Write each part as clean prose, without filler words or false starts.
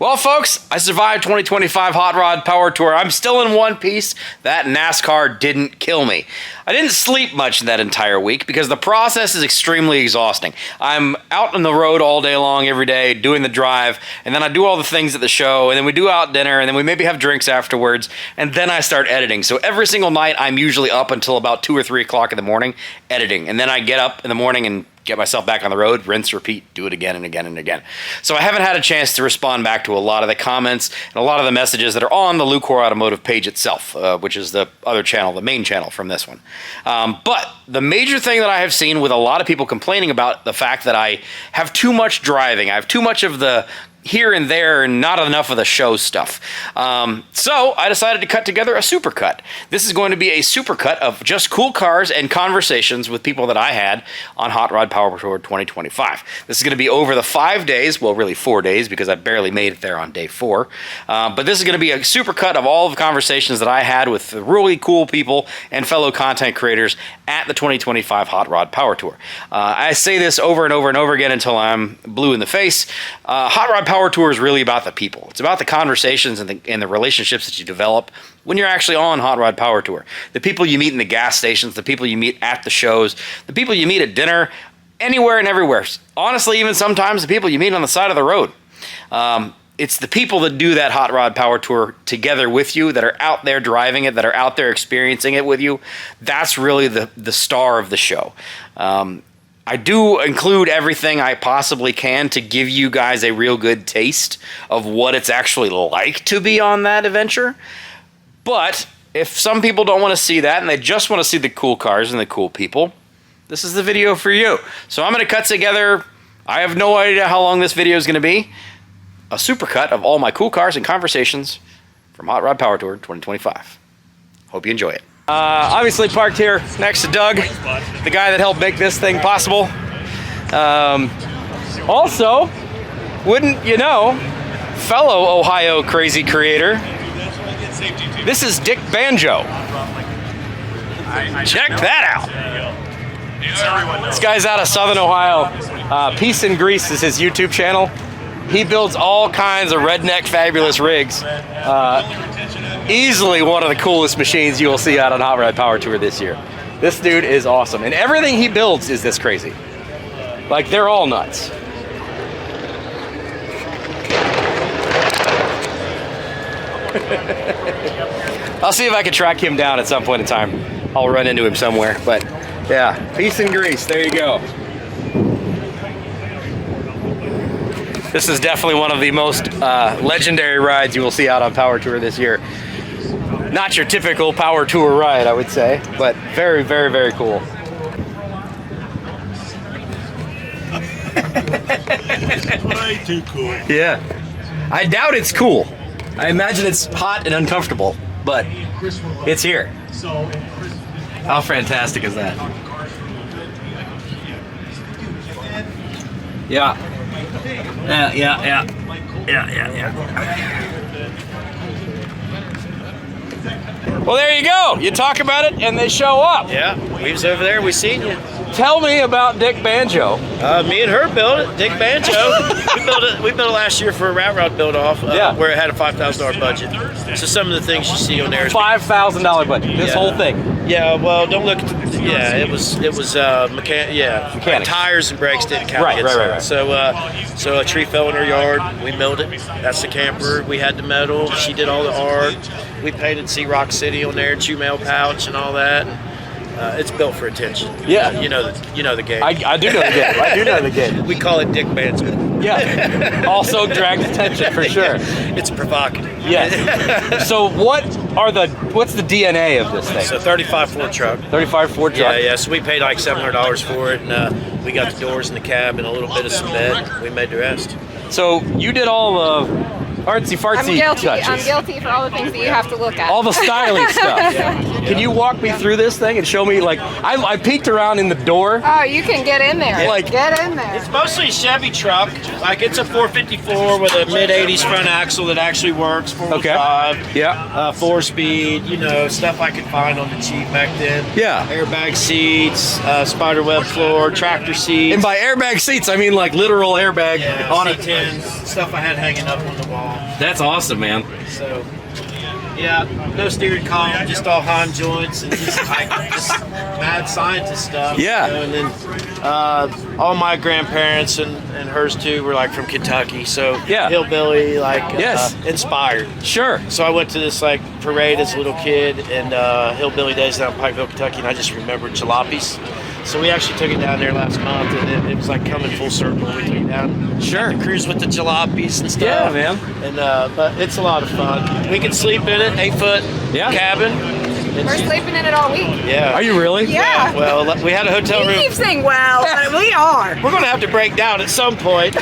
Well, folks, I survived 2025 Hot Rod Power Tour. I'm still in one piece. That NASCAR didn't kill me. I didn't sleep much that entire week because the process is extremely exhausting. I'm out on the road all day long, every day, doing the drive, and then I do all the things at the show, and then we do out dinner, and then we maybe have drinks afterwards, and then I start editing. So every single night, I'm usually up until about 2 or 3 o'clock in the morning editing, and then I get up in the morning and get myself back on the road, rinse, repeat, do it again and again and again. So I haven't had a chance to respond back to a lot of the comments and a lot of the messages that are on the Lucore Automotive page itself, which is the other channel, the main channel from this one. But the major thing that I have seen with a lot of people complaining about the fact that I have too much driving, I have too much of the here and there and not enough of the show stuff. So I decided to cut together a supercut. This is going to be a supercut of just cool cars and conversations with people that I had on Hot Rod Power Tour 2025. This is going to be over the 5 days, well really 4 days because I barely made it there on day 4. But this is going to be a supercut of all of the conversations that I had with really cool people and fellow content creators at the 2025 Hot Rod Power Tour. I say this over and over and over again until I'm blue in the face. Hot Rod Power Tour is really about the people. It's about the conversations and the relationships that you develop when you're actually on Hot Rod Power Tour. The people you meet in the gas stations, the people you meet at the shows, the people you meet at dinner, anywhere and everywhere. Honestly, even sometimes the people you meet on the side of the road. It's the people that do that Hot Rod Power Tour together with you, that are out there driving it, that are out there experiencing it with you. That's really the star of the show. I do include everything I possibly can to give you guys a real good taste of what it's actually like to be on that adventure. But if some people don't want to see that and they just want to see the cool cars and the cool people, this is the video for you. So I'm going to cut together, I have no idea how long this video is going to be, a supercut of all my cool cars and conversations from Hot Rod Power Tour 2025. Hope you enjoy it. Obviously parked here next to Doug, the guy that helped make this thing possible. Also, wouldn't you know, fellow Ohio crazy creator, this is Dick Banjo. Check that out. This guy's out of Southern Ohio. Peace and Grease is his YouTube channel. He builds all kinds of redneck fabulous rigs. Easily one of the coolest machines you will see out on Hot Rod Power Tour this year. This dude is awesome. And everything he builds is this crazy. Like, they're all nuts. I'll see if I can track him down at some point in time. I'll run into him somewhere. But yeah, Peace and Grease, there you go. This is definitely one of the most legendary rides you will see out on Power Tour this year. Not your typical Power Tour ride, I would say, but very, very, very cool. Way too cool. Yeah. I doubt it's cool. I imagine it's hot and uncomfortable, but it's here. How fantastic is that? Yeah. Yeah. Well, there you go. You talk about it, and they show up. Yeah, we was over there. We seen you. Tell me about Dick Banjo. Me and her built it. Dick Banjo. We built it last year for a Rod build off. Where it had a $5,000 budget. So some of the things you see on there is $5,000 budget. This whole thing. Yeah. Well, don't look. It was mechanic. Tires and brakes didn't count. Right. So a tree fell in her yard. We milled it. That's the camper. We had the metal. She did all the art. We painted Sea Rock City on there, chew mail pouch and all that. It's built for attention. Yeah. You know the game. I do know the game. I do know the game. We call it Dick Banjo. Yeah. Also drags attention for sure. It's provocative. Yes. So what's the DNA of this thing? It's a 35 Ford truck. 35 Ford truck. Yeah. So we paid like $700 for it, and we got the doors in the cab and a little bit of some bed. We made the rest. So you did all the artsy fartsy I'm guilty. touches. I'm guilty for all the things that you have to look at. All the styling stuff. Can you walk me through this thing and show me, like, I peeked around in the door. Oh, you can get in there. Like- get in there. It's mostly a Chevy truck. Like, it's a 454 with a mid-80s front axle that actually works, four-wheel drive. Yeah. 4-speed, you know, stuff I could find on the cheap back then. Yeah. Airbag seats, spider web floor, tractor seats. And by airbag seats, I mean like literal airbag on it. C10s, stuff I had hanging up on the wall. That's awesome, man. So, yeah, no steering column, just all Heim joints and just mad scientist stuff. Yeah. You know, and then all my grandparents and hers too were like from Kentucky, so Yeah. hillbilly, like Yes. inspired. Sure. So I went to this like parade as a little kid and hillbilly days down in Pikeville, Kentucky, and I just remembered jalopies. So we actually took it down there last month, and it was like coming full circle. We took it down, Sure. cruise with the jalopies and stuff. Yeah, man. And but it's a lot of fun. We can sleep in it, 8-foot Yeah. cabin. And We're sleeping in it all week. yeah. Are you really? Yeah. Well, we had a hotel You room. keep saying well, but we are. We're gonna have to break down at some point.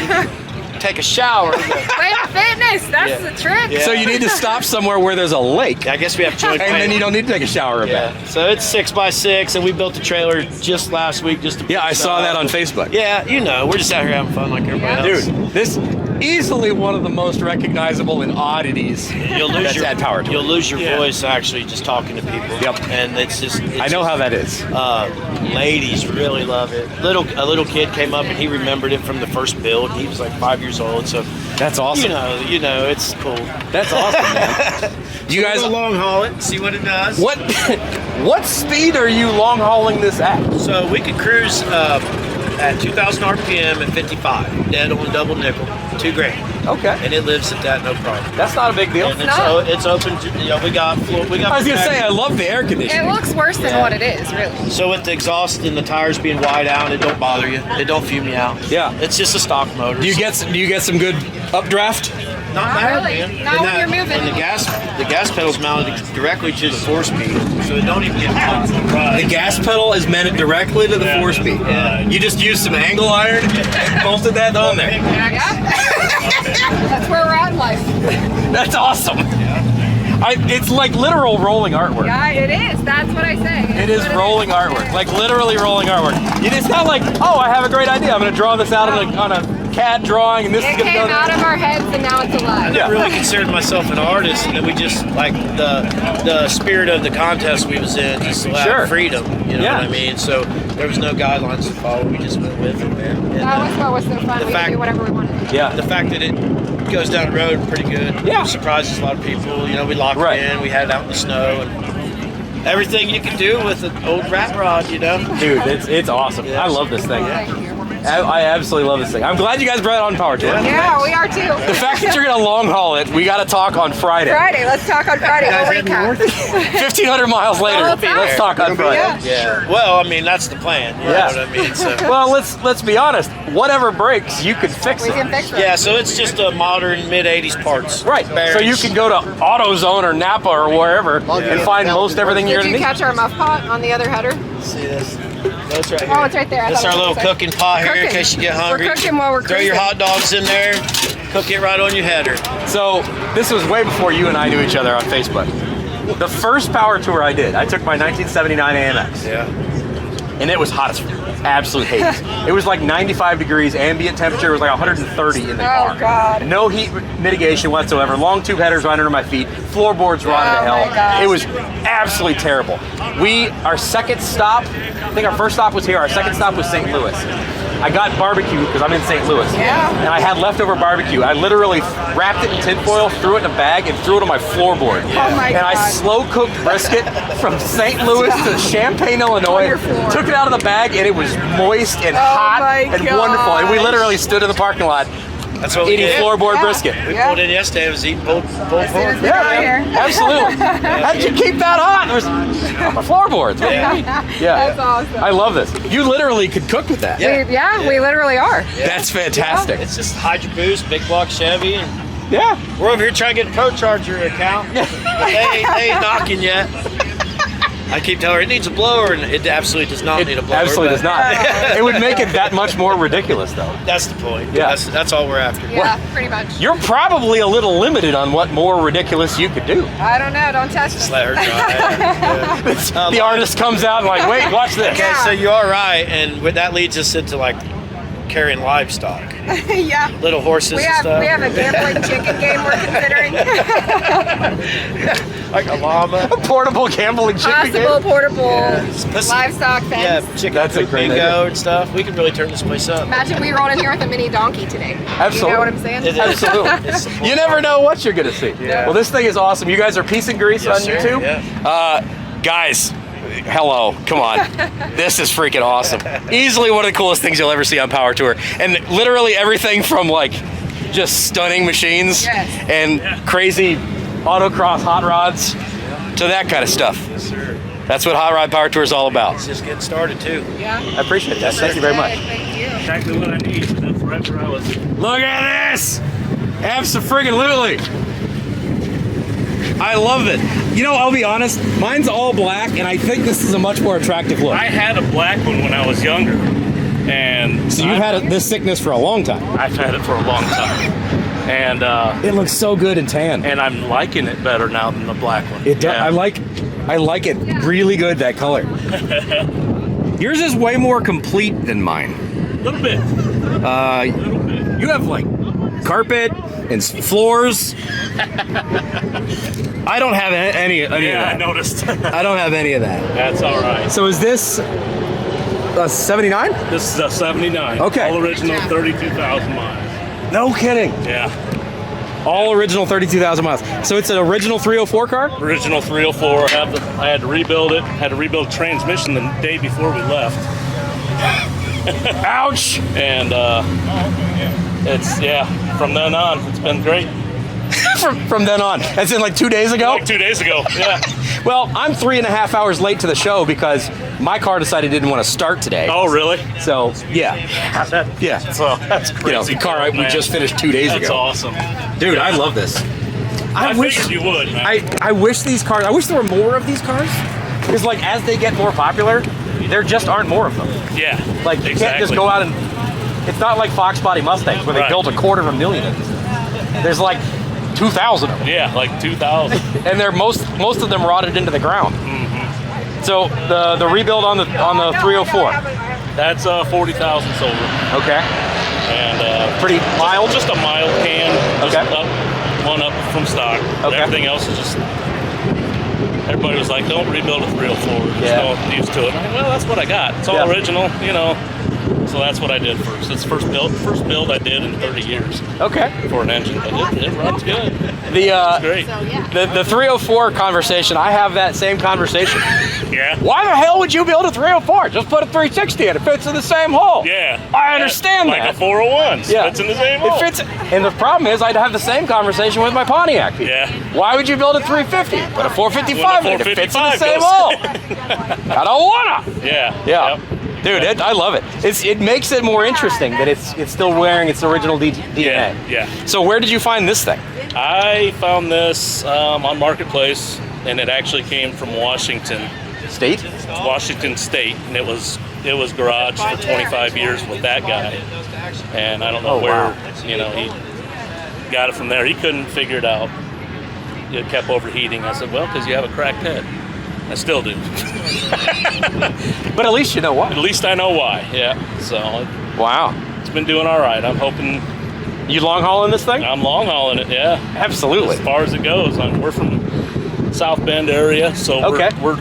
Take a shower. Planet Fitness, that's Yeah. the trick. Yeah. So you need to stop somewhere where there's a lake, I guess we have joint. and then you don't need to take a shower a bit. Yeah. So it's 6x6, and we built a trailer just last week just to. Yeah, I put saw that stuff. on Facebook. Yeah, you know, we're just out here having fun like everybody else. Dude, this easily one of the most recognizable in oddities. You'll lose That's your at Power Tour. You'll lose your voice actually just talking to people. Yep. And it's just. I know how that is. Ladies really love it. A little kid came up and he remembered it from the first build. He was like 5 years old, so That's awesome. you know, it's cool. That's awesome, man. Do you guys? We'll long haul it, see what it does. What what speed are you long hauling this at? So we could cruise at 2,000 RPM at 55, dead on double nickel, $2,000, Okay, and it lives at that no problem. that's not a big deal. And not. it's open to, you know, we got. I was gonna say I love the air It conditioning. looks worse than Yeah. what it is, really. So with the exhaust and the tires being wide out, it don't bother you. It don't fume you out. Yeah. It's just a stock motor. Do you get some good updraft? Not Not bad, really. man. Not when you're moving. And the gas pedal's mounted directly to the 4-speed, so it don't even get hot. The gas pedal is mounted directly to the 4-speed. Yeah. You just used some angle iron and bolted that on there. Yeah. That's where we're at in life. That's awesome. It's like literal rolling artwork. Yeah, it is. That's what I say. It is rolling artwork, like literally rolling artwork. It's not like, oh, I have a great idea. I'm going to draw this out on a CAD drawing, and this It is going to came go. out of our heads and now it's I alive. never really considered myself an artist, and then we just like the spirit of the contest we was in, just allowed Sure. freedom. You know Yeah. what I mean? So there was no guidelines to follow. We just went with it, man. And, That was what was so fun. the We fact- could do whatever we wanted. Yeah. the fact that it goes down the road pretty good. Yeah. Surprises a lot of people. You know, we locked Right. it in. We had it out in the snow and everything you can do with an old rat rod. You know. Dude, it's awesome. I love this thing. Thank you. I absolutely love this thing. I'm glad you guys brought it on Power Tour. Yeah, we are too. The fact that you're going to long haul it, we got to talk on Friday. Friday, let's talk on Friday. We'll recap. 1,500 miles later, Well, it's out. let's talk on Friday. Yeah. Yeah. Well, I mean that's the plan. You Yeah. know what I mean? So. Well, let's be honest. Whatever breaks, you can fix We it. can fix it. Yeah, so it's just a modern mid-80s parts. Right. So Bearings. you can go to AutoZone or Napa or wherever and find most everything you're Did going you to need. catch our muff pot on the other header? See this? That's right here. Oh, it's right there. I That's thought our it little was cooking pot here in Cooking. case you get hungry. We're cooking while we're Throw your cruising. hot dogs in there, cook it right on your header. So this was way before you and I knew each other on Facebook. The first power tour I did, I took my 1979 AMX. Yeah. And it was hot as absolute Hades. It was like 95 degrees, ambient temperature was like 130 in the Oh, car. God. No heat mitigation whatsoever. Long tube headers right under my feet. Floorboards rotted to Oh, hell. my gosh. It was absolutely terrible. Our second stop, I think our first stop was here. Our second stop was St. Louis. I got barbecue because I'm in St. Louis. Yeah. And I had leftover barbecue. I literally wrapped it in tinfoil, threw it in a bag, and threw it on my floorboard. Oh my and I God. slow cooked brisket from St. Louis to Champaign, Illinois. On your floor. Took it out of the bag, and it was moist and Oh hot my and wonderful. And we gosh. literally stood in the parking lot That's what we eating did. floorboard Yeah. brisket. We Yeah. pulled in yesterday. It was eating pulled As soon as pork. we got man. here. Absolutely. How did you keep that hot? It was on the floorboards. What do you mean? Yeah. That's awesome. I love this. You literally could cook with that. Yeah. We literally are. That's fantastic. It's just Hydro Boost, big block Chevy, and Yeah. we're over here trying to get a Pro Charger account. But they ain't knocking yet. I keep telling her it needs a blower, and it absolutely does not need a blower. Absolutely does but not. It would make it that much more ridiculous, though. That's the point. Yeah. That's all we're after. Yeah, pretty much. You're probably a little limited on what more ridiculous you could do. I don't know. Don't test Just me. let her try. The artist comes out and like, wait, watch this. Okay, so you are right, and that leads us into like carrying livestock, Yeah. little horses We and have stuff. a gambling chicken game we're considering. Like a llama. A portable gambling chicken game. Possible portable Yeah. livestock Yeah, fence. chicken That's a coop great bingo idea. and stuff. We could really turn this place up. Imagine we rolled in here with a mini donkey today. Absolutely. You know what I'm saying? It is. Absolutely. It's the You never know what you're gonna see. Yeah. Well, this thing is awesome. You guys are Peace and Grease Yes, on sir. YouTube. Yeah. Guys, hello, come on. This is freaking awesome. Easily one of the coolest things you'll ever see on Power Tour. And literally everything from like just stunning machines Yes. and crazy autocross hot rods to that kind of stuff. Yes, sir. That's what Hot Rod Power Tour is all about. It's just getting started too. Yeah. I appreciate that. Thank you very much. Thank you. Exactly what I need. That's right where I was. Look at this! Abso-friggin-lutely! I love it. You know, I'll be honest, mine's all black, and I think this is a much more attractive look. I had a black one when I was younger, and So you've had this sickness for a long time. I've had it for a long time, and It looks so good in tan. I'm liking it better now than the black one. It does. Yeah. I like it really good, that color. Yours is way more complete than mine. A little bit. You have like carpet and floors. I don't have any of Yeah, I that. noticed. I don't have any of that. That's all right. So is this a 79? This is a 79. Okay. All original, 32,000 miles. No kidding. Yeah. All original 32,000 miles. So it's an original 304 car? Original 304. I had to rebuild it. Had to rebuild transmission the day before we left. Ouch! And it's, from then on, it's been great. From then on. That's in like 2 days ago? Like 2 days ago. Yeah. Well, I'm 3.5 hours late to the show because my car decided it didn't want to start today. Oh, really? So, yeah. Yeah. So that's crazy. You know, the car we man. just finished 2 days That's ago. awesome. Dude, I love this. I figured you would, man. I wish these cars, I wish there were more of these cars. Because like as they get more popular, there just aren't more of them. Yeah. Like you exactly. can't just go out and, it's not like Fox Body Mustangs where they Right. built 250,000 of these. There's like 2,000 of them. Yeah, like 2,000. And they're most of them rotted into the ground. So the rebuild on the 304. That's 40,000 silver. Okay. And Pretty mild. just a mild can. Just Okay. one up from stock. Okay. Everything else is just. Everybody was like, "Don't rebuild a 304. There's Yeah. no use to it." I'm like, well, that's what I got. It's all Yeah. original, you know. So that's what I did first. It's the first build I did in 30 years Okay. for an engine, but it runs good. The Great. So yeah. the 304 conversation, I have that same conversation. Yeah. Why the hell would you build a 304? Just put a 360 in. It fits in the same hole. Yeah. I understand like that. a 401. Yeah. Fits in the same It hole. fits. And the problem is, I'd have the same conversation with my Pontiac people. Yeah. Why would you build a 350? Put a 455 in. It fits in the 455 same goes. hole. I don't wanna. Yeah. Yeah. Yep. Dude, I love it. It makes it more interesting that it's still wearing its original DNA. Yeah. Yeah. So where did you find this thing? I found this on Marketplace, and it actually came from Washington State? State, and it was garaged for 25 years with that guy, and I don't know Oh, where wow. he got it from there. He couldn't figure it out. It kept overheating. I said, well, because you have a cracked head. I still do. But at least you know what. At least I know why. Yeah. So Wow. it's been doing all right. I'm hoping. You long hauling this thing? I'm long hauling it. Yeah. Absolutely. As far as it goes, we're from South Bend area, so Okay. we're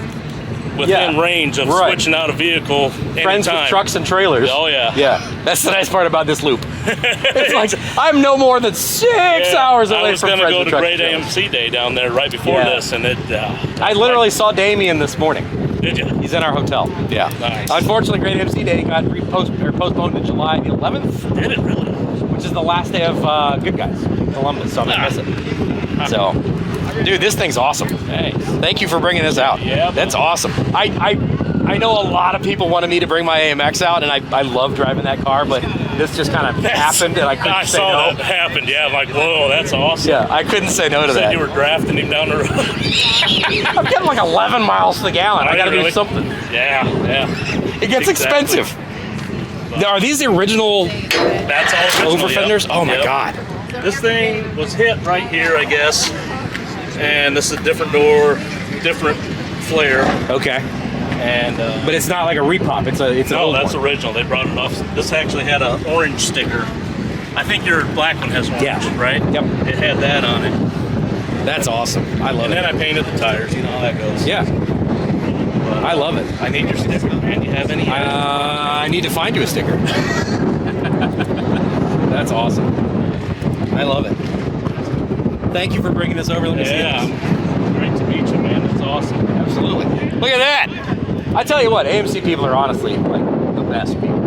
within Yeah. range of Right. switching out a vehicle Friends anytime. with trucks and trailers. Oh, yeah. Yeah. That's the nice part about this loop. It's like I'm no more than 6 hours I away was from gonna Friends go with to trucks Great and trailers. AMC Day down there right before Yeah. this, and it. I literally saw Damien this morning. Did you? He's in our hotel. Yeah. Nice. Unfortunately, Great AMC Day got postponed to July the 11th, Did it really? which is the last day of Good Guys in Columbus, so I'm gonna miss it. So, dude, this thing's awesome. Thanks. Thank you for bringing this out. Yeah. That's awesome. I know a lot of people wanted me to bring my AMX out, and I love driving that car, but this just kind of happened, and I couldn't I say saw no. that happened. Yeah, I'm like, whoa, that's awesome. Yeah, I couldn't say no to You said that. you were drafting him down the road. I'm getting like 11 miles to the gallon. I got to do Really? something. Yeah, yeah. It gets Exactly. expensive. Are these the original That's all over original, fenders? yep. Oh my Yep. God. This thing was hit right here, I guess. And this is a different door, different flare. Okay. And But it's not like a repop. It's an no, old that's one. original. They brought it off. This actually had an orange sticker. I think your black one has orange, Yeah. right? Yep. It had that on it. That's awesome. I love And it. then I painted the tires. You know how that goes. Yeah. I love it. I need your sticker, man. Do you have any? I need to find you a sticker. That's awesome. I love it. Thank you for bringing this over. Let me see Yeah. it. Great to meet you, man. That's awesome. Absolutely. Look at that. I tell you what, AMC people are honestly like the best people.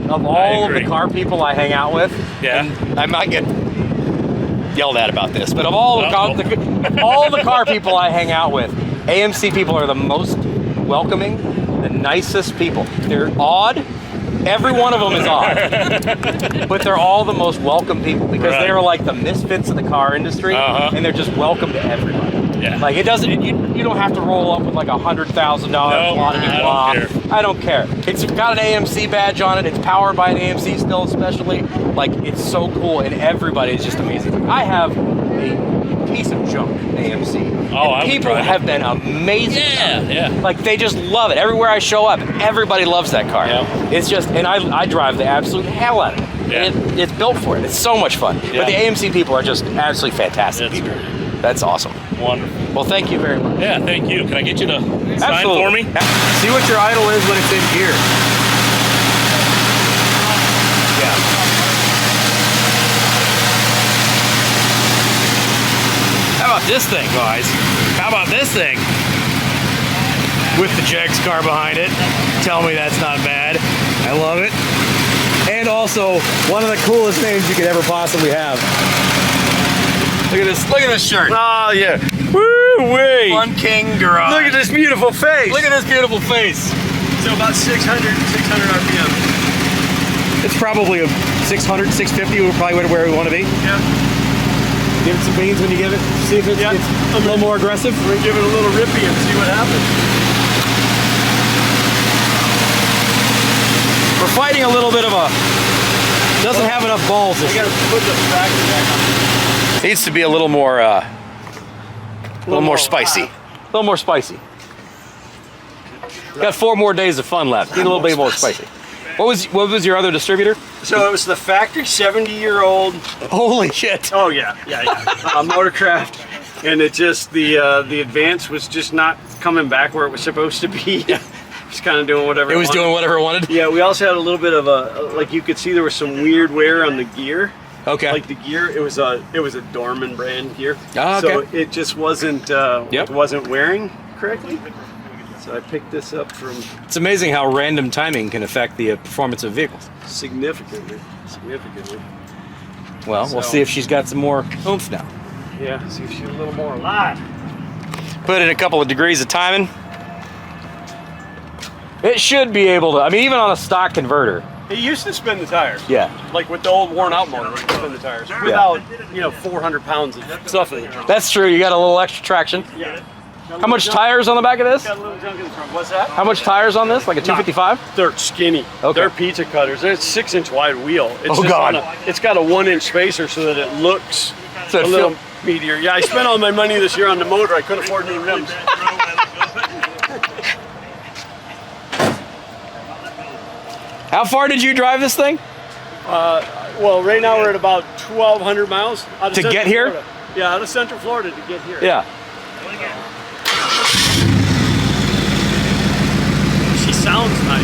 Of all of the agree. car people I hang out with, Yeah. and I might get yelled at about this, but of all Uh-oh. the car people I hang out with, AMC people are the most welcoming, the nicest people. They're odd. Every one of them is odd, but they're all the most welcome people because Right. they're like the misfits of the car industry, and they're just welcome to everybody. Yeah. Like it doesn't, you don't have to roll up with like $100,000 No, quantity I don't blah. care. I don't care. It's got an AMC badge on it. It's powered by an AMC still, especially. Like it's so cool, and everybody is just amazing. I have a piece of junk AMC. Oh, I and would people drive it. have been amazing. Yeah, yeah. Like they just love it. Everywhere I show up, everybody loves that car. Yeah. It's just, and I drive the absolute hell out of it. Yeah. It's built for it. It's so much fun. Yeah. But the AMC people are just absolutely fantastic That's people. great. That's awesome. Wonderful. Well, thank you very much. Yeah, thank you. Can I get you to sign Absolutely. for me? See what your idol is when it's in gear. Yeah. How about this thing, guys? How about this thing? With the Jegs car behind it. Tell me that's not bad. I love it. And also, one of the coolest names you could ever possibly have. Look at this. Look at this shirt. Oh, yeah. Woo-wee. Fun King Garage. Look at this beautiful face. Look at this beautiful face. So about 600 RPM. It's probably a 600, 650. We're probably where we want to be. Yeah. Give it some beans when you give it. See if it's a little more aggressive. We're gonna give it a little rippy and see what happens. We're fighting a little bit of a. Doesn't have enough balls. We gotta put the tractor back on. Needs to be a little more. A little more spicy. A little more spicy. Got 4 more days of fun left. Need a little bit more spicy. What was your other distributor? So it was the factory 70-year-old. Holy shit! Oh yeah. Motorcraft, and it just the advance was just not coming back where it was supposed to be. Just kind of doing whatever. It was wanted. doing whatever it wanted. Yeah, we also had a little bit of a like you could see there was some weird wear on the gear. Okay. Like the gear, it was a Dorman brand gear. Oh, okay. So it just wasn't it wasn't wearing correctly. So I picked this up from It's amazing how random timing can affect the performance of vehicles. significantly. Well, we'll see if she's got some more oomph now. Yeah, see if she's a little more alive. Put in a couple of degrees of timing. It should be able to, I mean, even on a stock converter. It used to spin the tires. Yeah. Like with the old worn out motor, it would spin the tires without 400 pounds of stuff in it. That's true. You got a little extra traction. Yeah. How much tires on the back of this? Got a little junk in the front. What's that? How much tires on this? Like a 255? They're skinny. Okay. They're pizza cutters. They're 6-inch wide wheel. It's Oh, just God. it's got a 1-inch spacer so that it looks So it a little meatier. Yeah, I spent all my money this year on the motor. I couldn't afford new rims. How far did you drive this thing? Well, right now we're at about 1,200 miles. Out of To Central get here? Florida. Yeah, out of Central Florida to get here. Yeah. She sounds nice.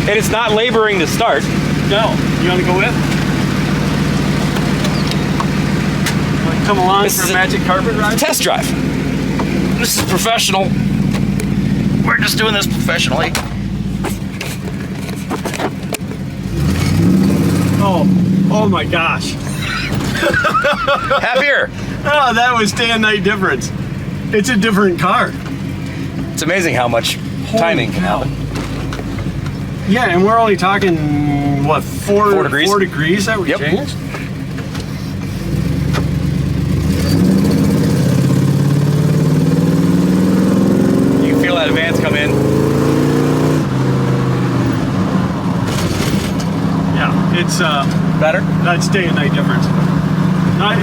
And it's not laboring to start. No. You want to go with? Want to come along This for is a magic carpet ride? Test drive. This is professional. We're just doing this professionally. Oh my gosh. Happier. Oh, that was day and night difference. It's a different car. It's amazing how much timing can happen. Yeah, and we're only talking, what, 4 degrees? 4 degrees that we Yep. changed? You can feel that advance come in. Yeah, it's Better? that's day and night difference.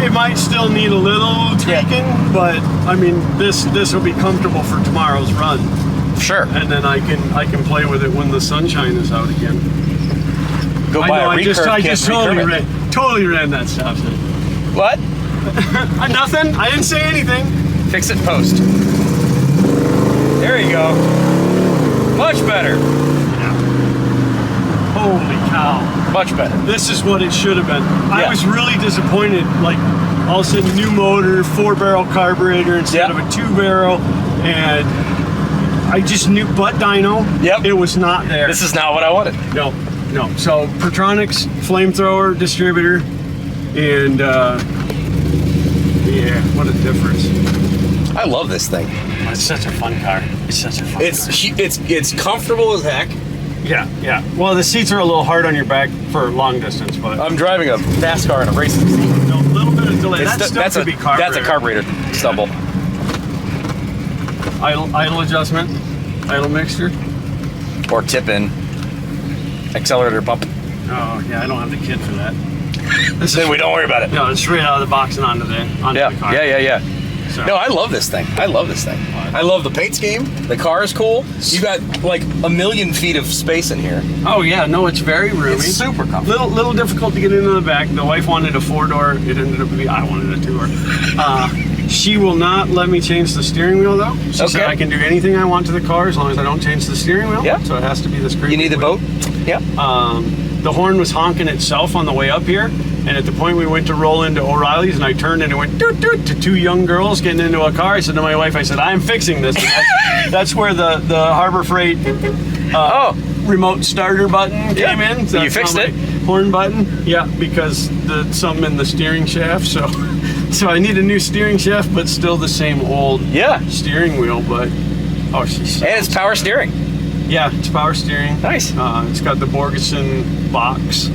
It might still need a little tweaking, but I mean, this will be comfortable for tomorrow's run, Sure. and then I can play with it when the sunshine is out again. Go I buy know, a I just recurve kit, totally ran that stop sign. What? Nothing. I didn't say anything. Fix it post. There you go. Much better. Holy cow. Much better. This is what it should have been. I Yeah. was really disappointed. Like, all of a sudden, new motor, 4-barrel carburetor instead Yeah. of a 2-barrel, and I just knew butt dyno. Yep. It was not there. This is not what I wanted. No. So Pertronics flamethrower distributor, and yeah, what a difference. I love this thing. It's such a fun car. It's such a fun car. It's comfortable as heck. Yeah. Well, the seats are a little hard on your back for long distance, but I'm driving a NASCAR in a racing seat. a little bit of delay. It's That stuff could be carburetor. that's a carburetor stumble. Idle adjustment, idle mixture. Or tip in. Accelerator bump. Oh yeah, I don't have the kit for that. Then we don't worry about it. No, it's straight out of the box and onto the car. Yeah. So, No, I love this thing. I love the paint scheme. The car is cool. You got like 1,000,000 feet of space in here. oh yeah, no, it's very roomy. It's super comfortable. Little difficult to get into the back. The wife wanted a 4-door. It ended up being, I wanted a 2-door. She will not let me change the steering wheel though. She said I can do anything I want to the car as long as I don't change the steering wheel. Yeah. So it has to be this creepy You need the wheel. boat? Yeah. The horn was honking itself on the way up here, and at the point we went to roll into O'Reilly's, and I turned and it went doot doot to 2 young girls getting into a car. I said to my wife, I said, I'm fixing this. And that's where the Harbor Freight remote starter button came in. So You fixed it? Horn button, yeah, because something in the steering shaft. So I need a new steering shaft, but still the same old steering wheel. But she's And it's power steering. yeah, it's power steering. Nice. It's got the Borgeson box.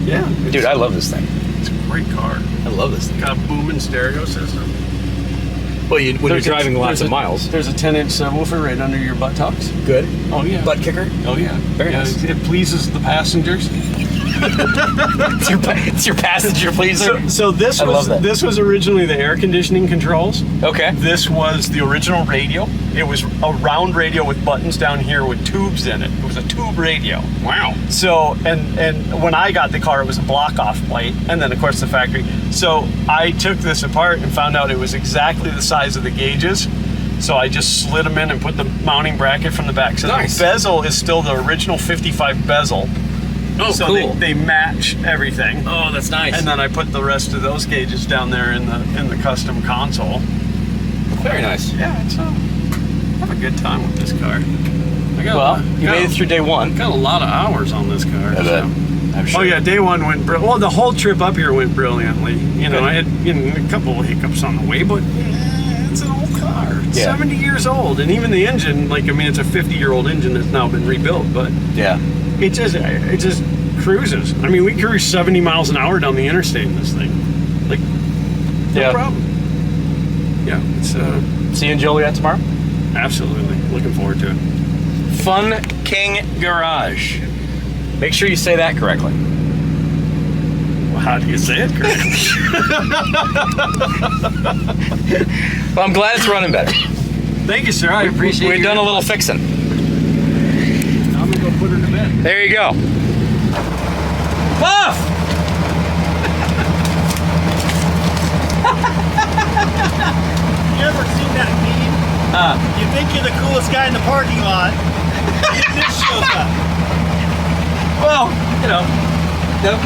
Yeah. Dude, I love this thing. It's a great car. I love this thing. Got a booming stereo system. Well, when you're driving lots of miles. There's a 10-inch subwoofer right under your buttocks. Good. Oh yeah. Butt kicker. Oh yeah. Very nice. It pleases the passengers. It's your passenger pleaser. So this love that. this was originally the air conditioning controls. Okay. This was the original radio. It was a round radio with buttons down here with tubes in it. It was a tube radio. Wow. So, and when I got the car, it was a block-off plate, and then of course the factory. So I took this apart and found out it was exactly the size of the gauges. So I just slid them in and put the mounting bracket from the back. So Nice. the bezel is still the original 55 bezel. Oh, so cool. they match everything. Oh, that's nice. And then I put the rest of those gauges down there in the custom console. Very nice. Yeah, it's have a good time with this car. You made it through day one. Got a lot of hours on this car. I bet. I'm sure. Oh yeah, day one went well. The whole trip up here went brilliantly. You know, Good. I had a couple of hiccups on the way, but it's an old car. It's Yeah. 70 years old, and even the engine, it's a 50-year-old engine that's now been rebuilt, but Yeah. it just cruises. I mean, we cruise 70 miles an hour down the interstate in this thing, like no problem. Yeah, it's See you in Joliet tomorrow. absolutely looking forward to it. Fun King Garage. Make sure you say that correctly. Well, how do you say it correctly? Well, I'm glad it's running better. Thank you, sir. I appreciate it. We've done a little fixing. I'm gonna go put her to bed. There you go. Puff! You ever seen that meme? You think you're the coolest guy in the parking lot, and this shows up. Well,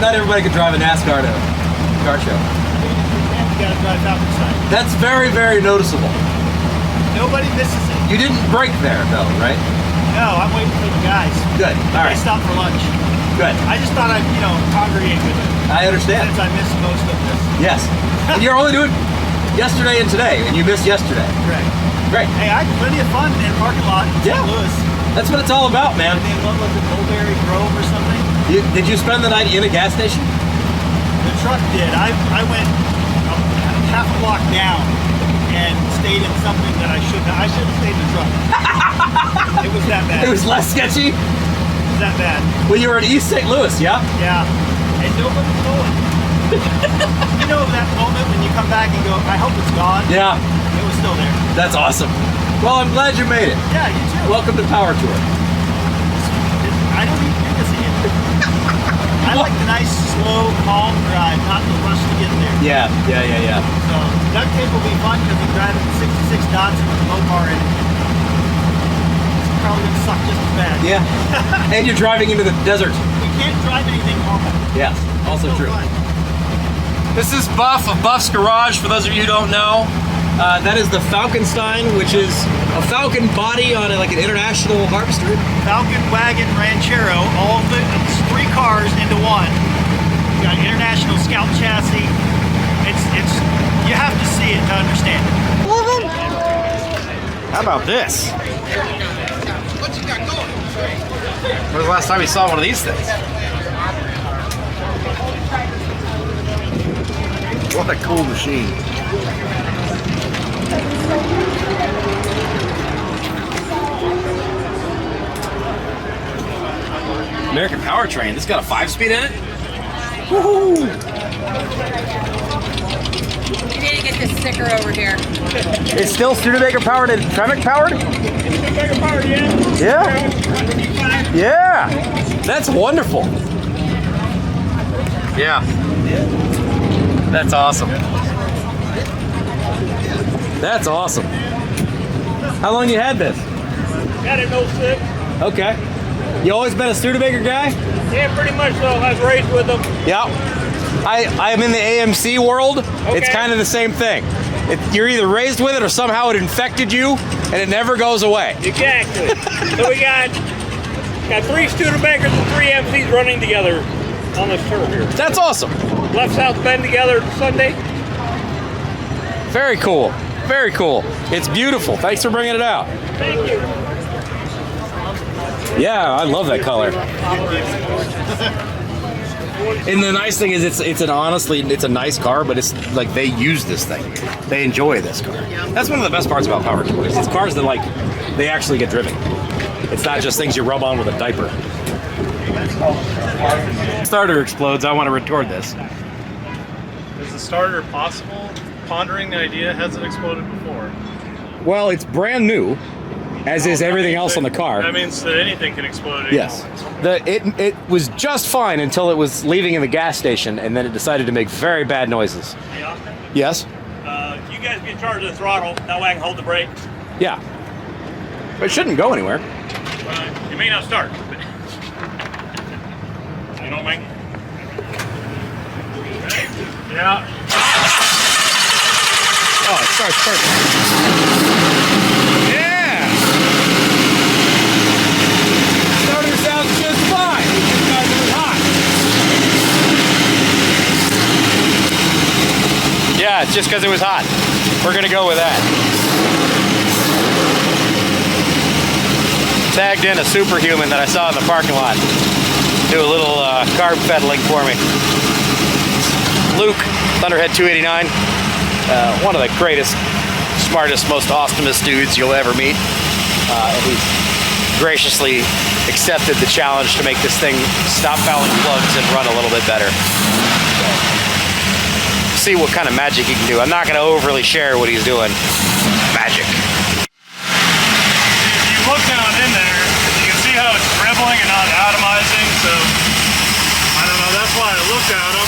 not everybody could drive a NASCAR to a car show. You gotta drive out the side. That's very, very noticeable. Nobody misses it. You didn't break there, though, right? No, I'm waiting for the guys. Good. All They right. stopped for lunch. Good. I just thought I'd, congregate with them I understand. since I missed most of this. Yes. And you're only doing yesterday and today, and you missed yesterday. Correct. Great. Hey, I had plenty of fun in the parking lot in Yeah. St. Louis. That's what it's all about, man. And then what was it, Mulberry Grove or something? Did you spend the night in a gas station? The truck did. I went half a block down and stayed in something that I shouldn't have stayed in the truck. It was that bad. It was less sketchy? It was that bad. Well, you were in East St. Louis, yeah? Yeah. And nobody was going. You know that moment when you come back and go, I hope it's gone? Yeah. It was still there. That's awesome. Well, I'm glad you made it. Yeah, you too. Welcome to Power Tour. I don't even need to see it. I like the nice, slow, calm drive, not the rush to get there. Yeah. So duct tape will be fun because we drive at 66 knots with the Mopar in it. It's probably going to suck just as bad. Yeah. And you're driving into the desert. We can't drive anything normal. Yes, also So true. fun. This is Buff of Buff's Garage, for those of you who don't know. That is the Falkenstein, which is a Falcon body on like an international harvester. Falcon, Wagon, Ranchero, it's 3 cars into one. You got International Scout chassis. It's you have to see it to understand it. How about this? When was the last time you saw one of these things? What a cool machine. American Powertrain. This got a 5-speed in it? Woohoo! You need to get this sticker over here. It's still Studebaker powered and Tremec powered? Yeah. Yeah. That's wonderful. Yeah. That's awesome. That's awesome. How long you had this? Got it in 06. Okay. You always been a Studebaker guy? Yeah, pretty much so. I was raised with them. Yeah. I am in the AMC world. Okay. It's kind of the same thing. You're either raised with it or somehow it infected you and it never goes away. Exactly. So we got 3 Studebakers and 3 MCs running together on this turf here. That's awesome. Left South Bend together Sunday. Very cool. Very cool. It's beautiful. Thanks for bringing it out. Thank you. Yeah, I love that color. And the nice thing is it's a nice car, but it's like they use this thing. They enjoy this car. That's one of the best parts about Power Tours. It's cars that like they actually get driven. It's not just things you rub on with a diaper. Starter explodes. I want to retort this. Is the starter possible? Pondering the idea, has it exploded before? Well, it's brand new, as is everything else on the car. That means that anything can explode at Yes. It was just fine until it was leaving in the gas station, and then it decided to make very bad noises. Hey, Austin, Yes? you guys be in charge of the throttle. That way I can hold the brake. Yeah. But it shouldn't go anywhere. It may not start, but you know what I mean? Yeah. Oh, it starts perfect. Yeah! Starter sounds just fine. Because it was hot. Yeah, it's just because it was hot. We're going to go with that. Tagged in a superhuman that I saw in the parking lot. Do a little carb pedaling for me. Luke, Thunderhead 289. One of the greatest, smartest, most awesomest dudes you'll ever meet. And he's graciously accepted the challenge to make this thing stop fouling plugs and run a little bit better. So, see what kind of magic he can do. I'm not going to overly share what he's doing. Magic. If you look down in there, you can see how it's dribbling and not atomizing, so I don't know, that's why I looked at them.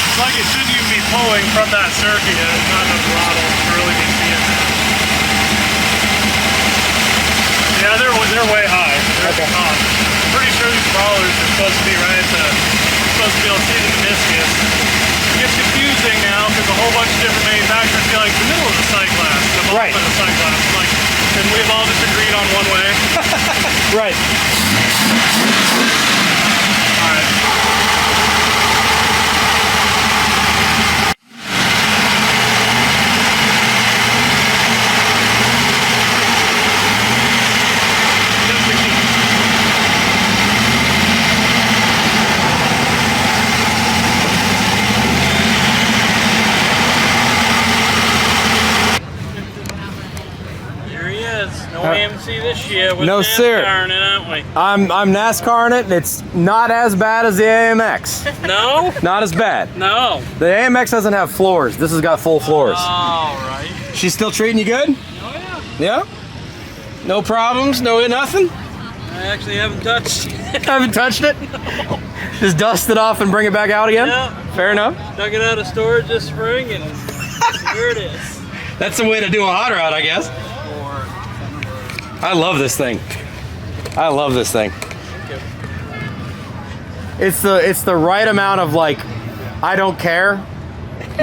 It's like it shouldn't even be pulling from that circuit yet. It's not enough throttle to really be seeing that. Yeah, they're way high. They're at the top. I'm pretty sure these crawlers are supposed to be right at the, supposed to be able to see the meniscus. It gets confusing now because a whole bunch of different manufacturers feel like the middle of the sight glass, the bottom Right. of the sight glass. Like, and we've all just agreed on one way. Right. Alright. Yeah, we're No, sir. NASCARing it, aren't we? I'm NASCARing it, and it's not as bad as the AMX. No? Not as bad. No. The AMX doesn't have floors. This has got full floors. All right. She's still treating you good? Oh, yeah. Yeah? No problems? No nothing? I actually haven't touched it. Haven't touched it? Just dust it off and bring it back out again? Yeah. Fair enough. Dug it out of storage this spring, and here it is. That's the way to do a hot rod, I guess. I love this thing. I love this thing. It's the right amount of like, I don't care,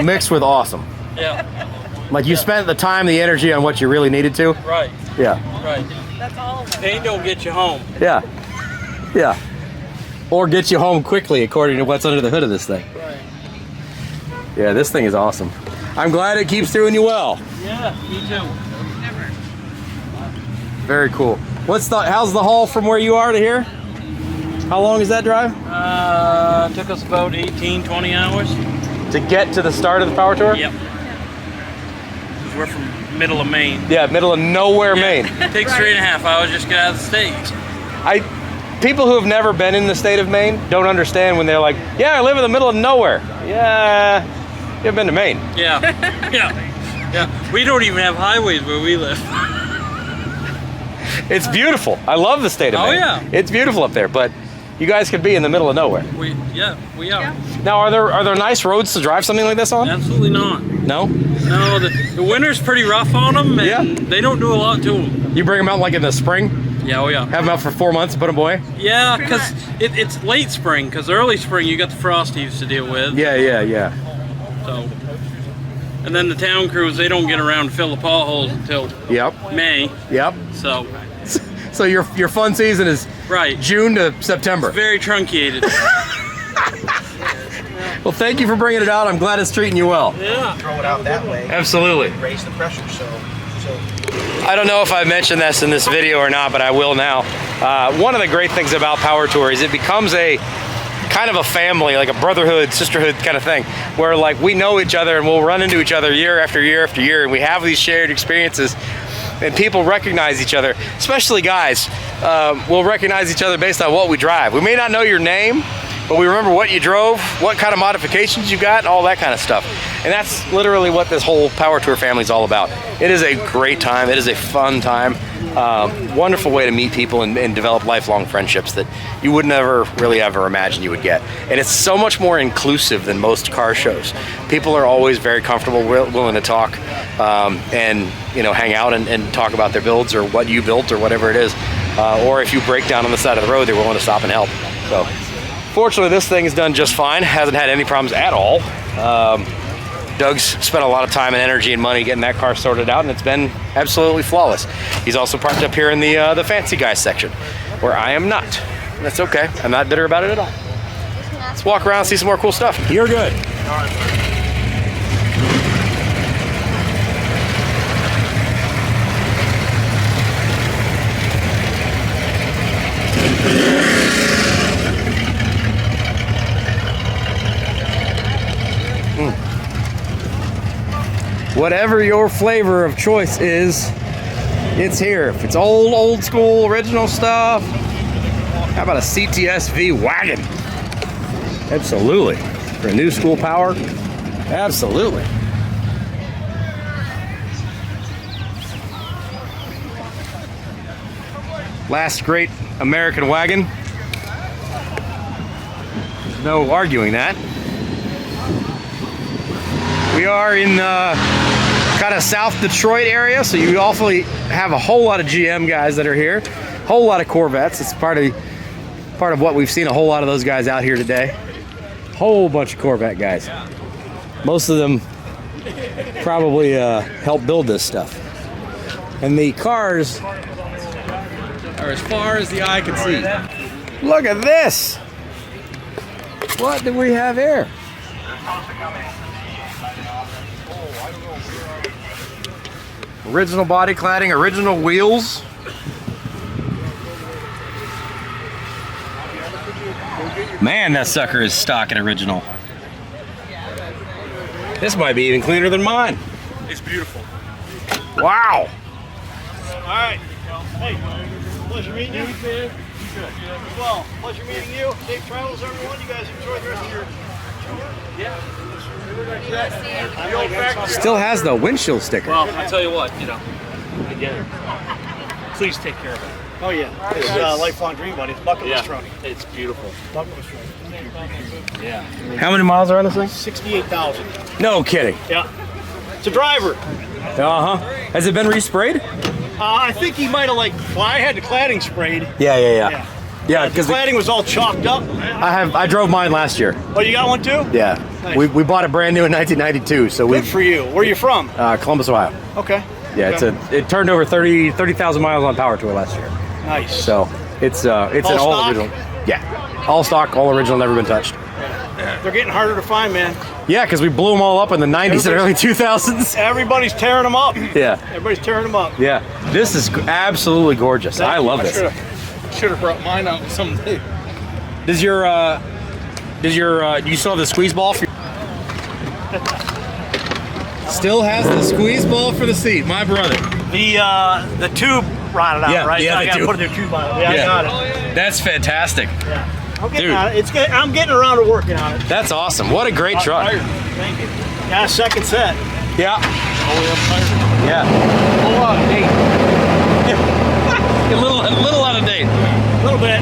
mixed with awesome. Yeah. Like you spent the time, the energy on what you really needed to. Right. Yeah. Right. That's all. Pain don't get you home. Yeah. Yeah. Or get you home quickly, according to what's under the hood of this thing. Right. Yeah, this thing is awesome. I'm glad it keeps doing you well. Yeah, me too. Very cool. How's the haul from where you are to here? How long is that drive? Took us about 18, 20 hours. To get to the start of the power tour? Yep. 'Cause we're from middle of Maine. Yeah, middle of nowhere, Maine. It takes 3.5 hours just to get out of the state. People who have never been in the state of Maine don't understand when they're like, yeah, I live in the middle of nowhere. Yeah, you ever been to Maine? Yeah. Yeah. Yeah. We don't even have highways where we live. It's beautiful. I love the state of Maine. Oh, yeah. It's beautiful up there, but you guys could be in the middle of nowhere. We are. Now, are there nice roads to drive something like this on? Absolutely not. No? No, the winter's pretty rough on them, and they don't do a lot to them. You bring them out like in the spring? Yeah, oh yeah. Have them out for 4 months and put them away? Yeah, because it's late spring, because early spring you got the frost heaves to deal with. Yeah. So, and then the town crews, they don't get around to fill the potholes until May. Yep. So your fun season is June to September. It's very truncated. Well, thank you for bringing it out. I'm glad it's treating you well. Yeah. Throw it out that way. Absolutely. Raise the pressure. So I don't know if I mentioned this in this video or not, but I will now. One of the great things about Power Tour is it becomes a kind of a family, like a brotherhood, sisterhood kind of thing, where like we know each other and we'll run into each other year after year after year, and we have these shared experiences, and people recognize each other, especially guys. We'll recognize each other based on what we drive. We may not know your name, but we remember what you drove, what kind of modifications you got, all that kind of stuff. And that's literally what this whole Power Tour family is all about. It is a great time. It is a fun time. Wonderful way to meet people and develop lifelong friendships that you would never really ever imagine you would get. And it's so much more inclusive than most car shows. People are always very comfortable, willing to talk and hang out and talk about their builds or what you built or whatever it is. Or if you break down on the side of the road, they're willing to stop and help. So fortunately, this thing is done just fine. Hasn't had any problems at all. Doug's spent a lot of time and energy and money getting that car sorted out, and it's been absolutely flawless. He's also parked up here in the fancy guys section, where I am not. That's okay. I'm not bitter about it at all. Let's walk around and see some more cool stuff. You're good. All right. Whatever your flavor of choice is, it's here. If it's old school, original stuff, how about a CTS-V wagon? Absolutely. For a new school power, absolutely. Last great American wagon. There's no arguing that. We are in kind of South Detroit area, so you also have a whole lot of GM guys that are here, a whole lot of Corvettes. It's part of what we've seen, a whole lot of those guys out here today. Whole bunch of Corvette guys. Most of them probably helped build this stuff. And the cars are as far as the eye can see. Look at this! What do we have here? Original body cladding, original wheels. Man, that sucker is stock and original. This might be even cleaner than mine. It's beautiful. Wow. All right. Hey. Pleasure meeting you. Good. Well, pleasure meeting you. Safe travels, everyone. You guys enjoy the rest of your tour. Yeah. Still has the windshield sticker. Well, I'll tell you what, again, please take care of it. Oh yeah, it's a lifelong dream, buddy. It's bucket list truck. It's beautiful. Bucket list truck. Yeah. How many miles are on this thing? 68,000. No kidding. Yeah. It's a driver. Has it been resprayed? I think he might have well, I had the cladding sprayed. Yeah, The because cladding was all chalked up. I drove mine last year. Oh, you got one too? Yeah. Nice. We bought it brand new in 1992, so Good for you. Where are you from? Columbus, Ohio. Okay. Yeah, Okay. it turned over 30,000 miles on Power Tour last year. Nice. So it's All an all stock? original. Yeah. All stock, all original, never been touched. They're getting harder to find, man. Yeah, because we blew them all up in the 90s and early 2000s. Everybody's tearing them up. Yeah. Everybody's tearing them up. Yeah. This is absolutely gorgeous. I love this. Should have brought mine out someday. Does your you still have the squeeze ball for Still has the squeeze ball for the seat, my brother. The tube rotted out, Yeah, right? yeah, So I the gotta tube. put a new tube on it. Yeah, I got it. That's fantastic. I'm getting Dude. on it. I'm getting around to working on it. That's awesome. What a great truck. Thank you. Got a second set. Yeah. Yeah. A little out of date. A little bit.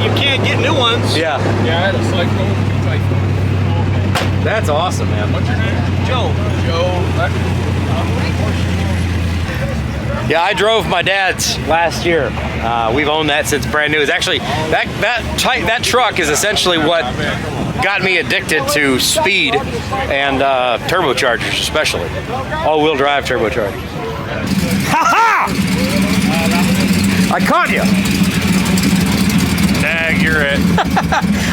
You can't get new ones. Yeah. Yeah, I had a cyclone. That's awesome, man. What's your name? Joe. Yeah, I drove my dad's last year. We've owned that since brand new. It's actually that truck is essentially what got me addicted to speed and turbochargers, especially all-wheel drive turbochargers. Ha ha! I caught you. Dag, you're it.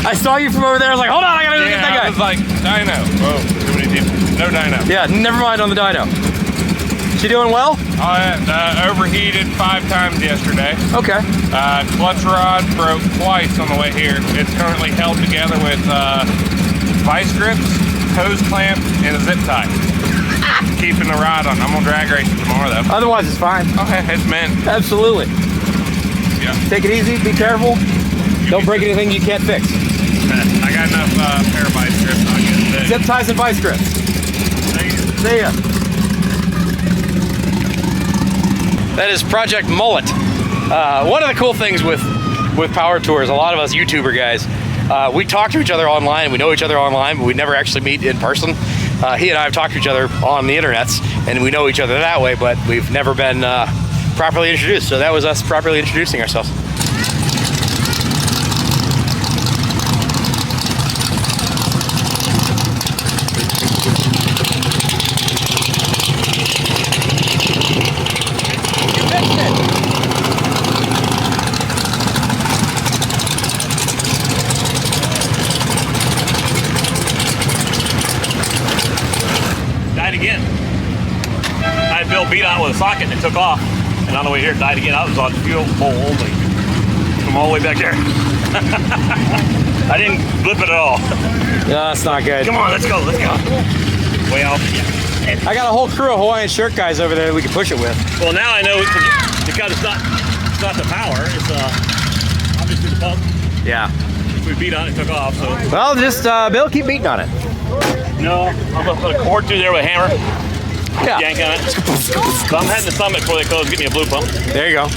I saw you from over there. I was like, hold on, I gotta go get that guy. I was like, dyno. Whoa, too many people. No dyno. Yeah, never mind on the dyno. She doing well? Overheated 5 times yesterday. Okay. Clutch rod broke twice on the way here. It's currently held together with vice grips, hose clamp, and a zip tie. Keeping the rod on. I'm gonna drag race it tomorrow though. Otherwise, it's fine. Okay, it's meant. Absolutely. Yeah. Take it easy. Be careful. Don't break anything you can't fix. I got enough pair of vice grips. I'll get it. Zip ties and vice grips. See ya. That is Project Mullet. One of the cool things with Power Tours, a lot of us YouTuber guys, we talk to each other online, we know each other online, but we never actually meet in person. He and I have talked to each other on the internets, and we know each other that way, but we've never been properly introduced. So that was us properly introducing ourselves. Died again. I had Bill beat out with a socket and it took off. And on the way here, it died again. I was on fuel pole only. From all the way back there. I didn't blip it at all. No, that's not good. Come on, let's go, let's go. Way out. I got a whole crew of Hawaiian shirt guys over there that we can push it with. Well, now I know because it's not the power. It's obviously the pump. Yeah. We beat on it, took off. So Well, just Bill, keep beating on it. no, I'm gonna put a cord through there with a hammer. Yeah. Yank on it. So I'm heading to Summit before they close. Get me a blue pump. There you go.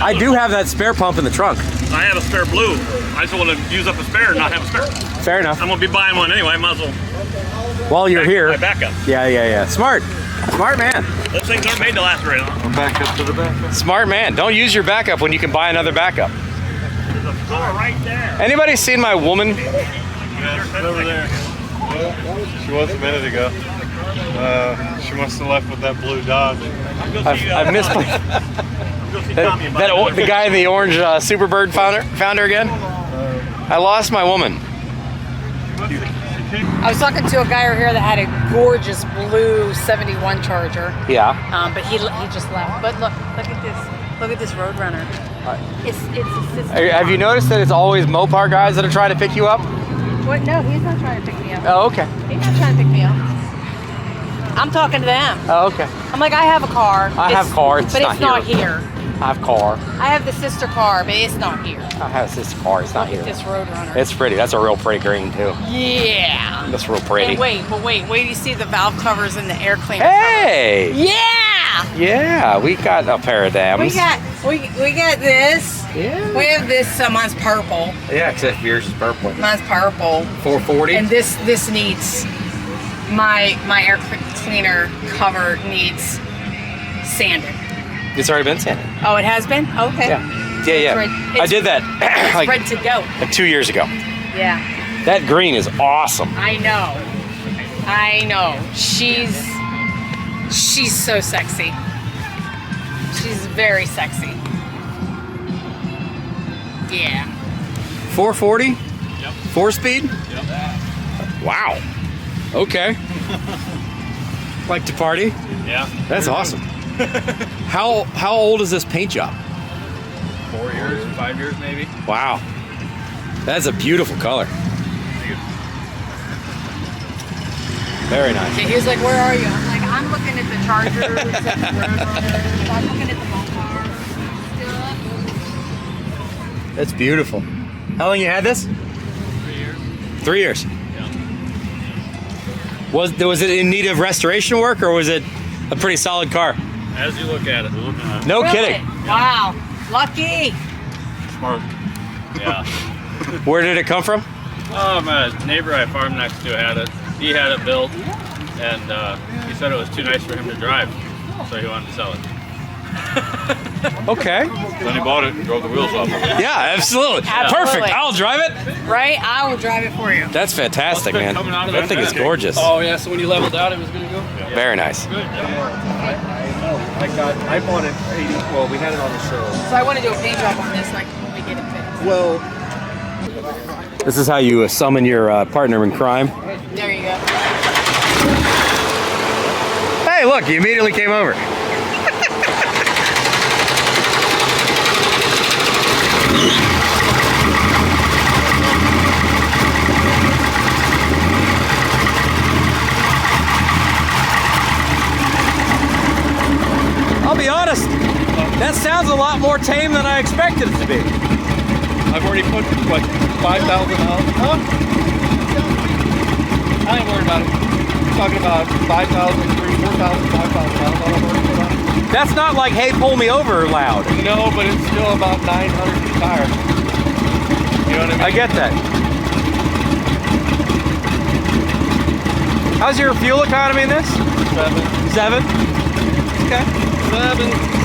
I do have that spare pump in the trunk. I have a spare blue. I just want to use up a spare and not have a spare. Fair enough. I'm gonna be buying one anyway. I might as well. While you're here. My backup. Yeah. Smart man. Those things aren't made to last very long. Back up to the back. Smart man. Don't use your backup when you can buy another backup. There's a store right there. Anybody seen my woman? Over there. She was a minute ago. She must have left with that blue Dodge. I've misplaced. The guy in the orange Superbird found her again. I lost my woman. I was talking to a guy over here that had a gorgeous blue 71 Charger, Yeah. but he just left. But look at this. Look at this Roadrunner. It's Have you noticed that it's always Mopar guys that are trying to pick you up? What? No, he's not trying to pick me up. Oh, okay. He's not trying to pick me up. I'm talking to them. Oh, okay. I'm like, I have a car. I have a car, it's but not it's not here. I have car. I have the sister car, but it's not here. I have a sister car. It's not here. This Roadrunner. It's pretty. That's a real pretty green too. Yeah. That's real pretty. And wait till you see the valve covers and the air cleaner. Hey. Covers. Yeah. Yeah, we got a pair of them. We got this. Yeah. We have this. Mine's purple. Yeah, except yours is purple. Mine's purple. 440. And this needs my air cleaner cover needs sanded. It's already been sanded. Oh, it has been? Okay. Yeah. I did that It's like, ready to go. like 2 years ago. Yeah. That green is awesome. I know. She's so sexy. She's very sexy. Yeah. 440? Yep. 4-speed? Yep. Wow. Okay. Like to party? Yeah. That's awesome. How old is this paint job? 4 years, 5 years maybe. Wow. That's a beautiful color. Very nice. Okay, he was like, "Where are you?" I'm like, "I'm looking at the Chargers and the Roadrunners. I'm looking at the Mopar stuff." That's beautiful. How long you had this? 3 years. 3 years. Yeah. Was it in need of restoration work, or was it a pretty solid car? As you look at it. No Really? kidding. Wow. Lucky. Smart. Yeah. Where did it come from? My neighbor I farmed next to had it. He had it built, and he said it was too nice for him to drive, so he wanted to sell it. Okay. Then he bought it and drove the wheels off of it. Yeah, absolutely. Absolutely. Perfect. I'll drive it. Right? I will drive it for you. That's fantastic, man. coming out of That thing is gorgeous. Oh yeah, so when you leveled out, it was gonna go. Very nice. I bought it 80. Well, we had it on the show. So I want to do a paint job on this, like when we get it fixed. Well, This is how you summon your partner in crime. There you go. Hey, look, you immediately came over. I'll be honest, that sounds a lot more tame than I expected it to be. I've already put what 5,000 out. Huh? I ain't worried about it. I'm talking about 5,000, 3,000, 4,000, 5,000 pounds. I've already put out. That's not like, hey, pull me over loud. No, but it's still about 900 feet tires. You know what I mean? I get that. How's your fuel economy in this? 7? Okay.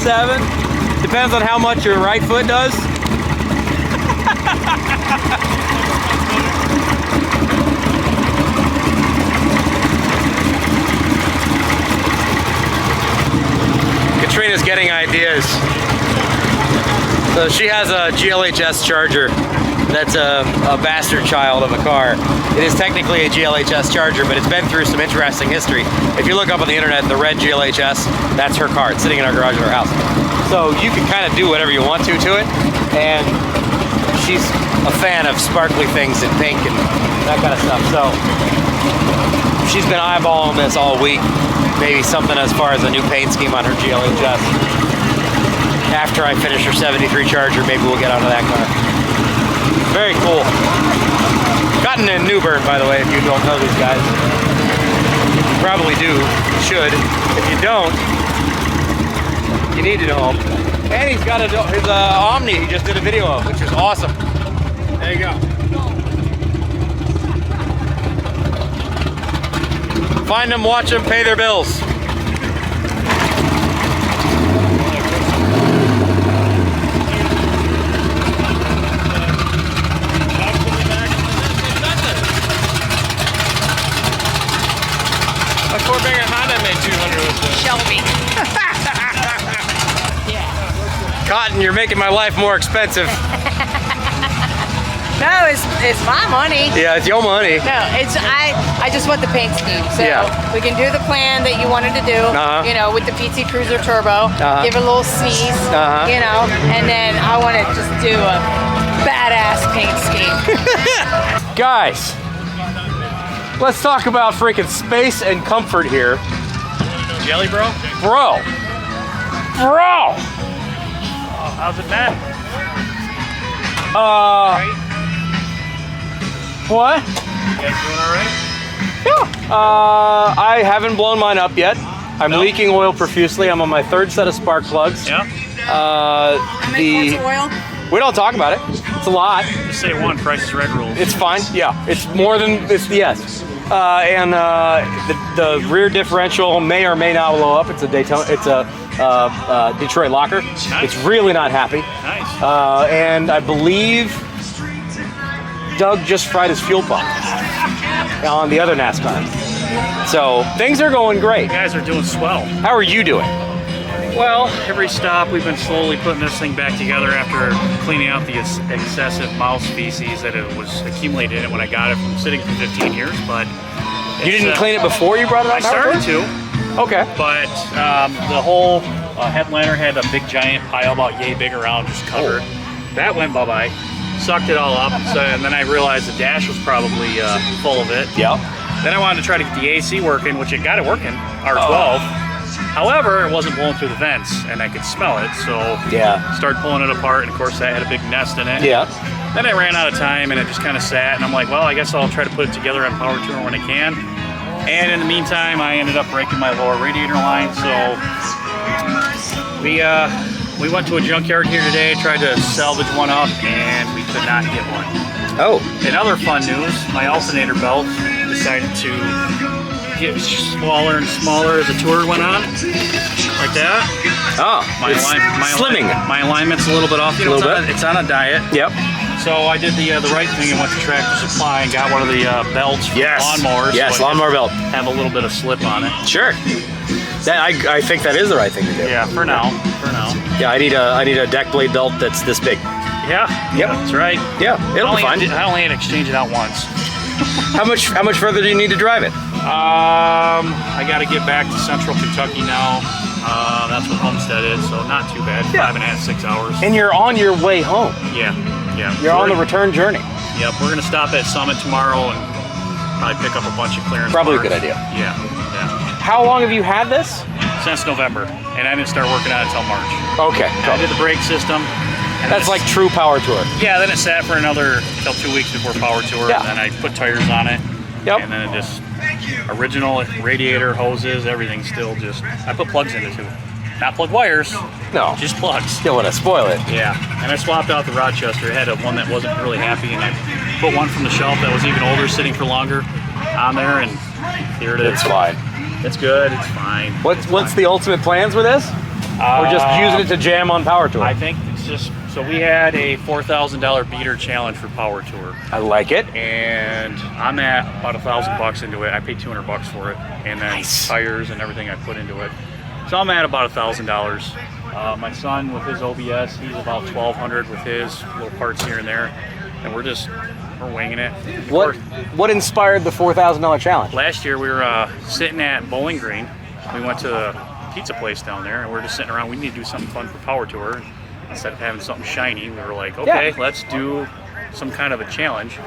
7. Depends on how much your right foot does. Katrina's getting ideas. So she has a GLHS Charger that's a bastard child of a car. It is technically a GLHS Charger, but it's been through some interesting history. If you look up on the internet, the red GLHS, that's her car. It's sitting in our garage at our house. So you can kind of do whatever you want to it, and she's a fan of sparkly things and pink and that kind of stuff. So she's been eyeballing this all week. Maybe something as far as a new paint scheme on her GLHS. After I finish her 73 Charger, maybe we'll get onto that car. Very cool. Gotten in Newbern, by the way, if you don't know these guys. You probably do. You should. If you don't, you need to know him. And he's got his Omni he just did a video of, which is awesome. There you go. Find them, watch them, pay their bills. My Fort Banger Honda made 200 with this. Shelby. Yeah. Cotton, you're making my life more expensive. No, it's my money. Yeah, it's your money. No, I just want the paint scheme. So Yeah. we can do the plan that you wanted to do, Uh-huh. you know, with the PT Cruiser Turbo, give it a little sneeze, Uh-huh. you know, and then I want to just do a badass paint scheme. Guys, let's talk about freaking space and comfort here. Jelly, bro? Bro. How's it been? What? You guys doing all right? Yeah. I haven't blown mine up yet. I'm leaking oil profusely. I'm on my 3rd set of spark plugs. Yeah. How many quarts of oil? We don't talk about it. It's a lot. Just say one. Price is Right rules. It's fine. Yeah. It's more than it's yes. And the rear differential may or may not blow up. It's a Daytona. It's a Detroit locker. Nice. It's really not happy. Nice. And I believe Doug just fried his fuel pump on the other NASCAR. So things are going great. You guys are doing swell. How are you doing? Well, every stop we've been slowly putting this thing back together after cleaning out the excessive mouse feces that it was accumulated in it when I got it from sitting for 15 years. But You didn't clean it before you brought it on? I started to. Okay. But the whole headliner had a big giant pile about yay big around, just covered. That went bye-bye. Sucked it all up. So, and then I realized the dash was probably full of it. Yep. Then I wanted to try to get the AC working, which it got it working, R12. However, it wasn't blowing through the vents, and I could smell it, so started pulling it apart, and of course that had a big nest in it. Yeah. Then I ran out of time, and it just kind of sat, and I'm like, well, I guess I'll try to put it together on Power Tour when I can. And in the meantime, I ended up breaking my lower radiator line, so we went to a junkyard here today, tried to salvage one up, and we could not get one. Oh. In other fun news, my alternator belt decided to get smaller and smaller as the tour went on, like that. Oh, slimming. My alignment's a little bit off. You know, it's on a diet. Yep. So I did the right thing and went to Tractor Supply and got one of the belts for lawnmowers. Yes, so lawnmower belt. Have a little bit of slip on it. Sure. That I think that is the right thing to do. Yeah, for now. Yeah, I need a deck blade belt that's this big. Yeah. Yep. That's right. Yeah, it'll be fine. I only had to exchange it out once. How much further do you need to drive it? I got to get back to Central Kentucky now. That's where Homestead is, so not too bad. 5.5, 6 hours. And you're on your way home. Yeah. You're on the return journey. Yep. We're gonna stop at Summit tomorrow and probably pick up a bunch of clearance. Probably parts. a good idea. Yeah. How long have you had this? Since November, and I didn't start working on it until March. Okay. I did the brake system. That's like true Power Tour. Yeah, then it sat for till 2 weeks before Power Tour, and then I put tires on it. Yep. And then it just, original radiator, hoses, everything still just, I put plugs in it too. Not plug wires. No. Just plugs. Don't want to spoil it. Yeah. And I swapped out the Rochester. I had one that wasn't really happy, and I put one from the shelf that was even older, sitting for longer on there, and here it is. It's fine. It's good. It's fine. What's the ultimate plans with this? Or just using it to jam on Power Tour? I think it's just, so we had a $4,000 beater challenge for Power Tour. I like it. And I'm at about $1,000 into it. I paid $200 for it, and then tires and everything I put into it. So I'm at about $1,000. My son with his OBS, he's about $1,200 with his little parts here and there, and we're winging it. What inspired the $4,000 challenge? Last year we were sitting at Bowling Green. We went to the pizza place down there, and we're just sitting around. We need to do something fun for Power Tour. Instead of having something shiny, we were like, okay, let's do some kind of a challenge,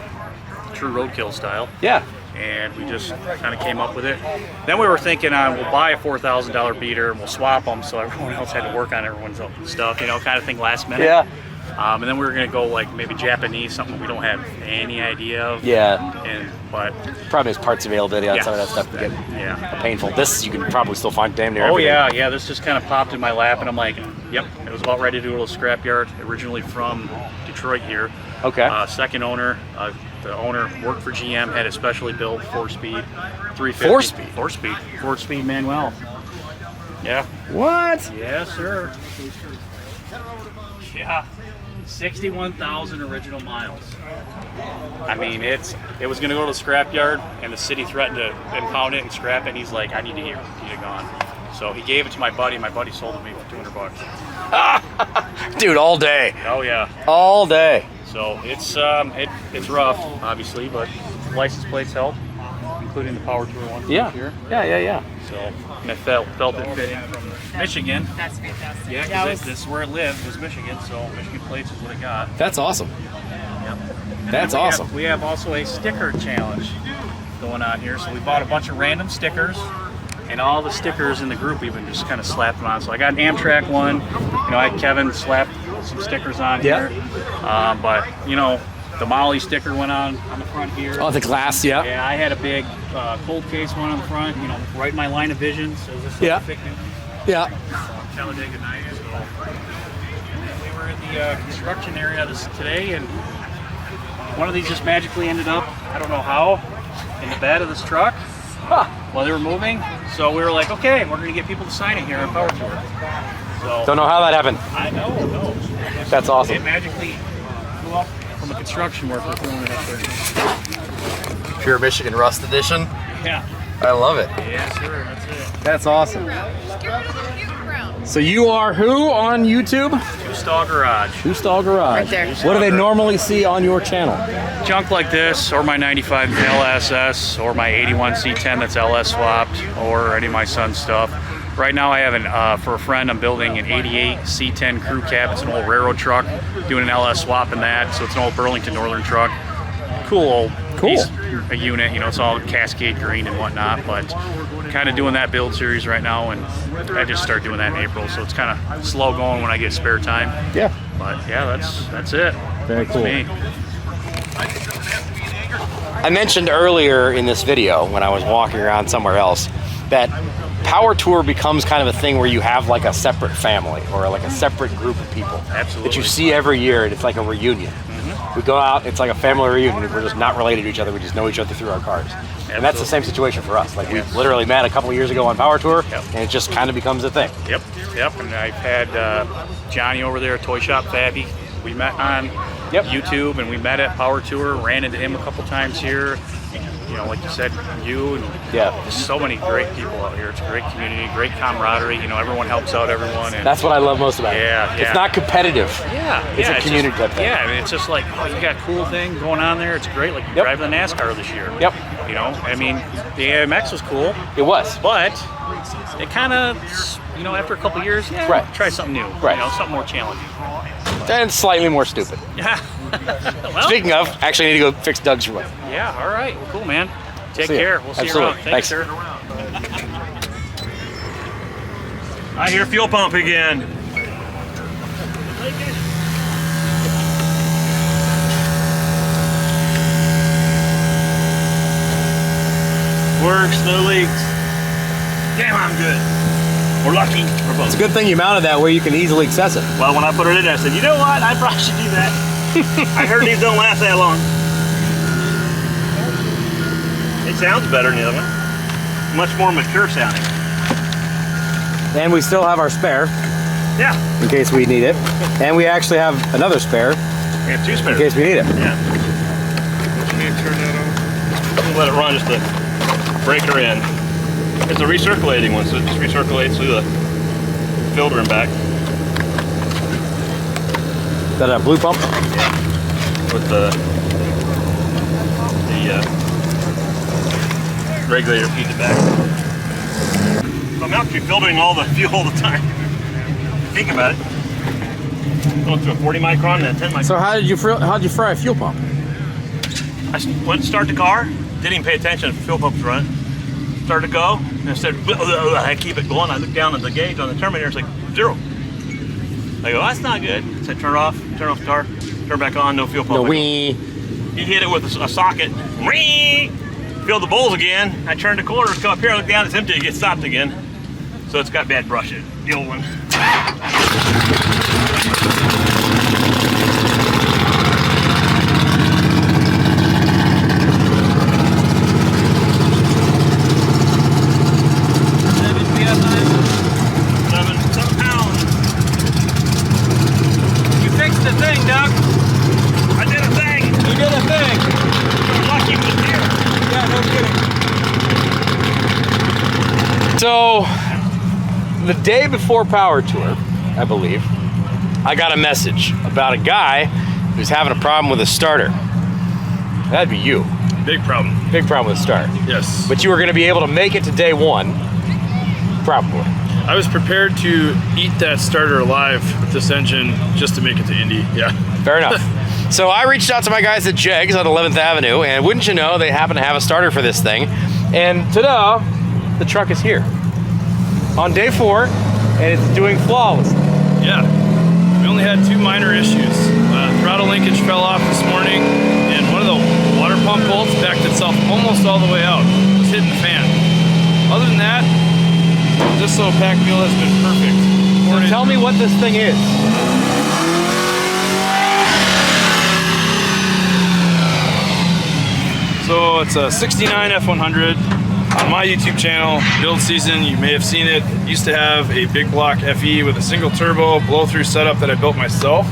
true roadkill style. Yeah. And we just kind of came up with it. Then we were thinking we'll buy a $4,000 beater and we'll swap them so everyone else had to work on everyone's stuff, kind of thing last minute. Yeah. And then we were gonna go like maybe Japanese, something we don't have any idea of. Yeah. But problem is parts availability on some of that stuff can get painful. This you can probably still find damn near everything. Yeah. This just kind of popped in my lap, and I'm like, yep. It was about ready to do a little scrapyard. Originally from Detroit here. Okay. Second owner. The owner worked for GM, had it specially built, 4-speed, 350. 4-speed? 4-speed. 4-speed Manuel. Yeah. What? Yes, sir. Yeah. 61,000 original miles. I mean, it was going to go to the scrapyard, and the city threatened to impound it and scrap it, and he's like, I need to get it gone. So he gave it to my buddy. My buddy sold it to me for $200. Dude, all day. Oh, yeah. All day. So it's rough, obviously, but license plates help, including the Power Tour one. Yeah. Here. Yeah. So and I felt it fit in from Michigan. That's fantastic. Yeah, because this is where it lived, was Michigan. So Michigan plates is what it got. That's awesome. Yep. That's awesome. We have also a sticker challenge going on here. So we bought a bunch of random stickers. And all the stickers in the group, we've been just kind of slapping on. So I got an Amtrak one. I had Kevin slap some stickers on here. But you know, the Molly sticker went on the front here. Oh, the glass, yeah. Yeah, I had a big cold case one on the front, you know, right in my line of vision. So this is Yeah. Talladega night. So we were in the construction area today, and one of these just magically ended up, I don't know how, in the bed of this truck while they were moving. So we were like, okay, we're going to get people to sign it here on Power Tour. So, Don't know how that happened. I know. That's awesome. It magically flew up from a construction worker throwing it up there. Pure Michigan Rust Edition. Yeah. I love it. Yeah, sure. That's it. That's awesome. So you are who on YouTube? Two Stall Garage. Two Stall Garage. Right there. What do they normally see on your channel? Junk like this, or my 95 LSS, or my 81 C10 that's LS swapped, or any of my son's stuff. Right now I have for a friend, I'm building an 88 C10 crew cab. It's an old railroad truck, doing an LS swap in that. So it's an old Burlington Northern truck. Cool piece, a unit, you know, it's all Cascade green and whatnot, but kind of doing that build series right now, and I just started doing that in April, so it's kind of slow going when I get spare time. Yeah. But yeah, that's it. Very cool. That's me. I mentioned earlier in this video when I was walking around somewhere else that Power Tour becomes kind of a thing where you have like a separate family or like a separate group of people. Absolutely. That you see every year, and it's like a reunion. We go out, it's like a family reunion. We're just not related to each other. We just know each other through our cars. And that's the same situation for us. Like we literally met a couple of years ago on Power Tour, and it just kind of becomes a thing. Yep. And I've had Johnny over there, Toy Shop Fabby. We met on YouTube, and we met at Power Tour. Ran into him a couple times here. You know, like you said, you and just so many great people out here. It's a great community, great camaraderie. You know, everyone helps out everyone. And that's what I love most about it. It's not competitive. It's a community type thing. Yeah, I mean, it's just like, oh, you got a cool thing going on there. It's great. Like driving the NASCAR this year. You know, I mean, the AMX was cool. It was. But it kind of, you know, after a couple years, try something new. You know, something more challenging. And slightly more stupid. Yeah. Well, speaking of, actually I need to go fix Doug's roof. Yeah, all right. Well, cool, man. Take care. We'll see you around. Thanks, sir. I hear fuel pump again. Works, no leaks. Damn, I'm good. We're lucky. We're both. It's a good thing you mounted that where you can easily access it. Well, when I put it in, I said, you know what? I probably should do that. I heard these don't last that long. It sounds better than the other one. Much more mature sounding. And we still have our spare. Yeah. In case we need it. And we actually have another spare. We have two spares. In case we need it. Yeah. You need to turn that on. We'll let it run just to break her in. It's a recirculating one, so it just recirculates through the filter and back. Is that a blue pump? Yeah. With the regulator feeds it back. So I'm actually filtering all the fuel all the time. Think about it. Going through a 40 micron and a 10 micron. So how did you fry a fuel pump? I went to start the car, didn't even pay attention if the fuel pump's running. Started to go, and I said, I keep it going. I look down at the gauge on the terminator, it's like 0. I go, that's not good. So I turn off the car, turn back on, no fuel pump. No wee. He hit it with a socket. Wee! Filled the bowls again. I turned the corner, come up here, I look down, it's empty, it gets stopped again. So it's got bad brushes, the old one. So, the day before Power Tour, I believe, I got a message about a guy who's having a problem with a starter. That'd be you. Big problem. Big problem with the start. Yes. But you were going to be able to make it to day 1. Probably. I was prepared to eat that starter alive with this engine just to make it to Indy. Yeah. Fair enough. So I reached out to my guys at Jegs on 11th Avenue, and wouldn't you know, they happen to have a starter for this thing. And ta-da, the truck is here. On day 4, and it's doing flawlessly. Yeah. We only had 2 minor issues. Throttle linkage fell off this morning, and one of the water pump bolts backed itself almost all the way out. It was hitting the fan. Other than that, this little pack wheel has been perfect. So tell me what this thing is. So it's a 69 F100 on my YouTube channel, Build Season. You may have seen it. Used to have a big block FE with a single turbo blow-through setup that I built myself.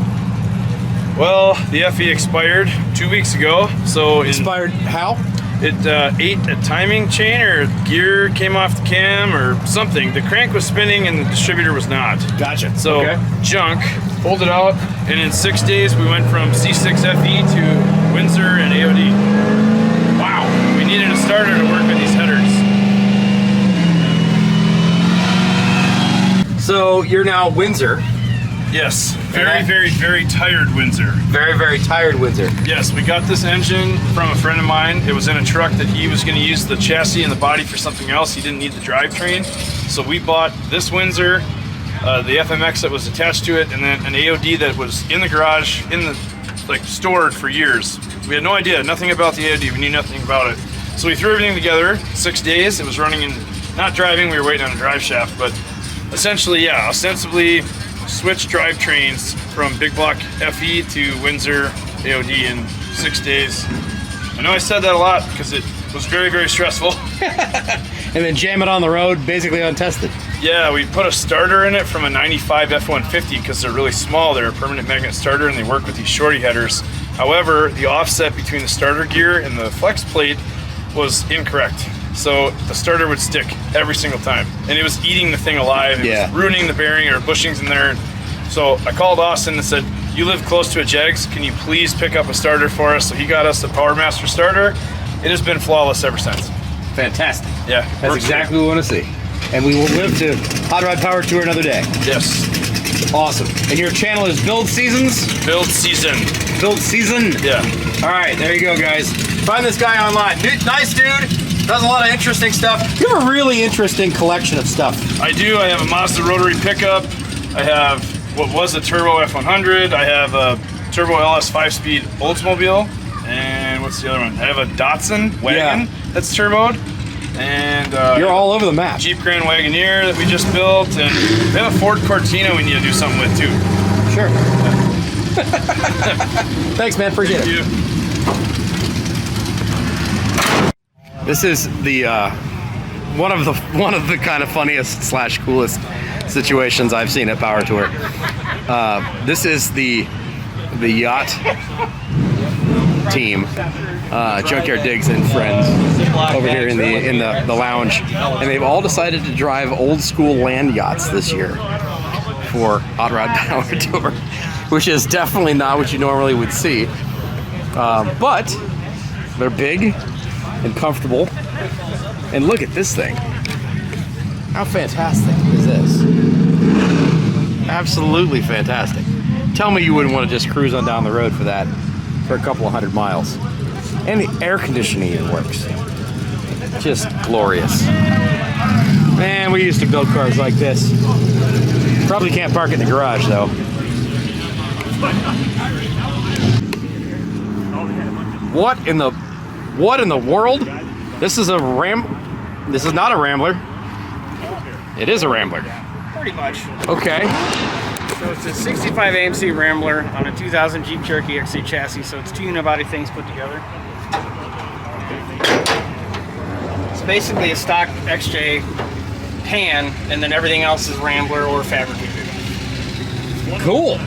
Well, the FE expired 2 weeks ago. So Expired how? It ate a timing chain, or gear came off the cam or something. The crank was spinning and the distributor was not. Gotcha. So junk, pulled it out, and in 6 days we went from C6 FE to Windsor and AOD. Wow, we needed a starter to work with these headers. So you're now Windsor. Yes, very tired Windsor. Very tired Windsor. Yes, we got this engine from a friend of mine. It was in a truck that he was going to use the chassis and the body for something else. He didn't need the drivetrain. So we bought this Windsor, the FMX that was attached to it, and then an AOD that was in the garage, stored for years. We had no idea, nothing about the AOD. We knew nothing about it. So we threw everything together, 6 days. It was running in, not driving, we were waiting on a drive shaft, but essentially, yeah, ostensibly switched drivetrains from big block FE to Windsor AOD in 6 days. I know I said that a lot because it was very stressful. And then jam it on the road, basically untested. Yeah, we put a starter in it from a 95 F-150 because they're really small. They're a permanent magnet starter and they work with these shorty headers. However, the offset between the starter gear and the flex plate was incorrect. So the starter would stick every single time. And it was eating the thing alive. It was ruining the bearing or bushings in there. So I called Austin and said, you live close to a Jegs, can you please pick up a starter for us? So he got us the PowerMaster starter. It has been flawless ever since. Fantastic. Yeah. That's exactly what we want to see. And we will live to Hot Rod Power Tour another day. Yes. Awesome. And your channel is Build Seasons? Build Season. Build Season? Yeah. All right, there you go, guys. Find this guy online. Nice dude. Does a lot of interesting stuff. You have a really interesting collection of stuff. I do. I have a Mazda rotary pickup. I have what was a Turbo F100. I have a Turbo LS 5-speed Oldsmobile. And what's the other one? I have a Datsun wagon that's turboed. And you're all over the map. Jeep Grand Wagoneer that we just built. And we have a Ford Cortina we need to do something with too. Sure. Thanks, man. Appreciate it. Thank you. This is the one of the kind of funniest / coolest situations I've seen at Power Tour. This is the yacht team, Junkyard Digs and friends, over here in the lounge, and they've all decided to drive old school land yachts this year for Hot Rod Power Tour, which is definitely not what you normally would see, but they're big and comfortable. And look at this thing. How fantastic is this? Absolutely fantastic. Tell me you wouldn't want to just cruise on down the road for that for a couple of 100 miles. And the air conditioning even works. Just glorious. Man, we used to build cars like this. Probably can't park it in the garage though. What in the world? This is a This is not a Rambler. It is a Rambler. Pretty much. Okay. So it's a 65 AMC Rambler on a 2000 Jeep Cherokee XC chassis. So it's two unibody things put together. It's basically a stock XJ pan, and then everything else is Rambler or fabricated. Cool.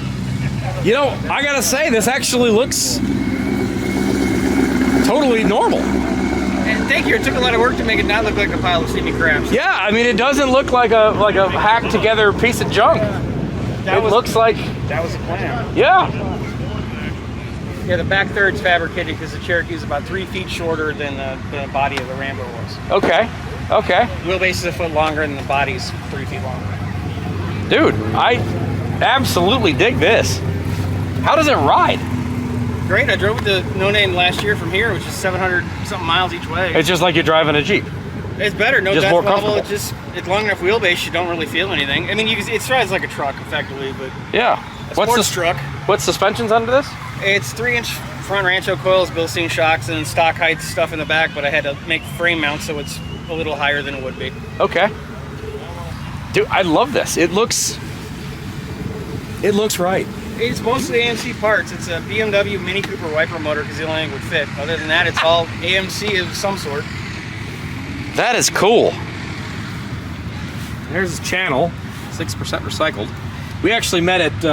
You know, I gotta say, this actually looks totally normal. And thank you. It took a lot of work to make it not look like a pile of steamy crabs. Yeah, I mean, it doesn't look like a hacked together piece of junk. That was the plan. Yeah, the back third's fabricated because the Cherokee is about 3 feet shorter than the body of the Rambler was. Okay. Wheelbase is a foot longer and the body's 3 feet longer. Dude, I absolutely dig this. How does it ride? Great. I drove with the No Name last year from here, which is 700 something miles each way. It's just like you're driving a Jeep. It's better, no just depth more level. comfortable. It's long enough wheelbase, you don't really feel anything. I mean, it rides like a truck effectively, but yeah. sports truck. What suspension's under this? It's 3-inch front Rancho coils, Bilstein shocks, and stock height stuff in the back, but I had to make frame mounts so it's a little higher than it would be. Okay. Dude, I love this. It looks right. It's mostly AMC parts. It's a BMW Mini Cooper wiper motor because the only thing would fit. Other than that, it's all AMC of some sort. That is cool. There's his channel, 6% recycled. We actually met at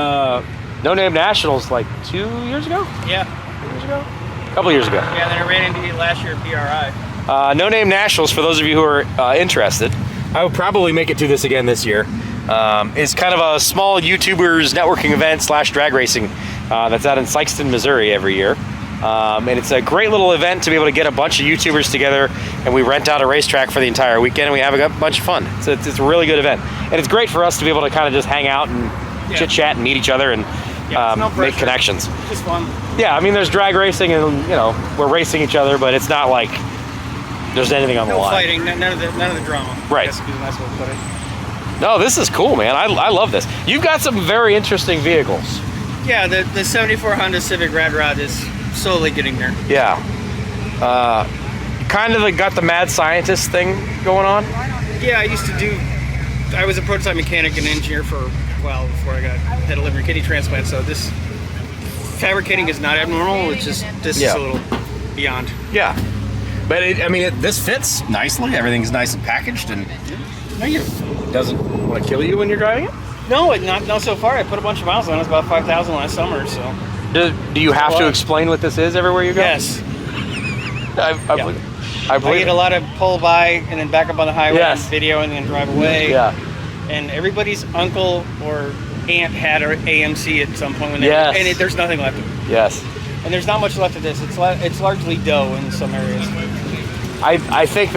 No Name Nationals like 2 years ago? Yeah. 2 years ago? A couple years ago. Yeah, then I ran into you last year at PRI. No Name Nationals, for those of you who are interested, I will probably make it to this again this year. It's kind of a small YouTubers networking event / drag racing that's out in Sikeston, Missouri every year. And it's a great little event to be able to get a bunch of YouTubers together, and we rent out a racetrack for the entire weekend and we have a bunch of fun. It's a really good event. And it's great for us to be able to kind of just hang out and chit chat and meet each other and make connections. It's just fun. Yeah, I mean, there's drag racing and, you know, we're racing each other, but it's not like there's anything on the line. No fighting, none of the drama. Right. I guess would be the nice way to put it. No, this is cool, man. I love this. You've got some very interesting vehicles. Yeah, the 74 Honda Civic Rad Rod is slowly getting there. Yeah. Kind of got the mad scientist thing going on. Yeah, I was a prototype mechanic and engineer for a while before I had a liver and kidney transplant, so this fabricating is not abnormal, it's just, this is a little beyond. Yeah. But this fits nicely. Everything's nice and packaged, and it doesn't want to kill you when you're driving it? No, not so far. I put a bunch of miles on it. It's about 5,000 last summer, so. Do you have to explain what this is everywhere you go? Yes. I believe I get a lot of pull by and then back up on the highway and video and then drive away. Yeah. And everybody's uncle or aunt had an AMC at some point when they and there's nothing left of it. Yes. And there's not much left of this. It's largely dough in some areas. I think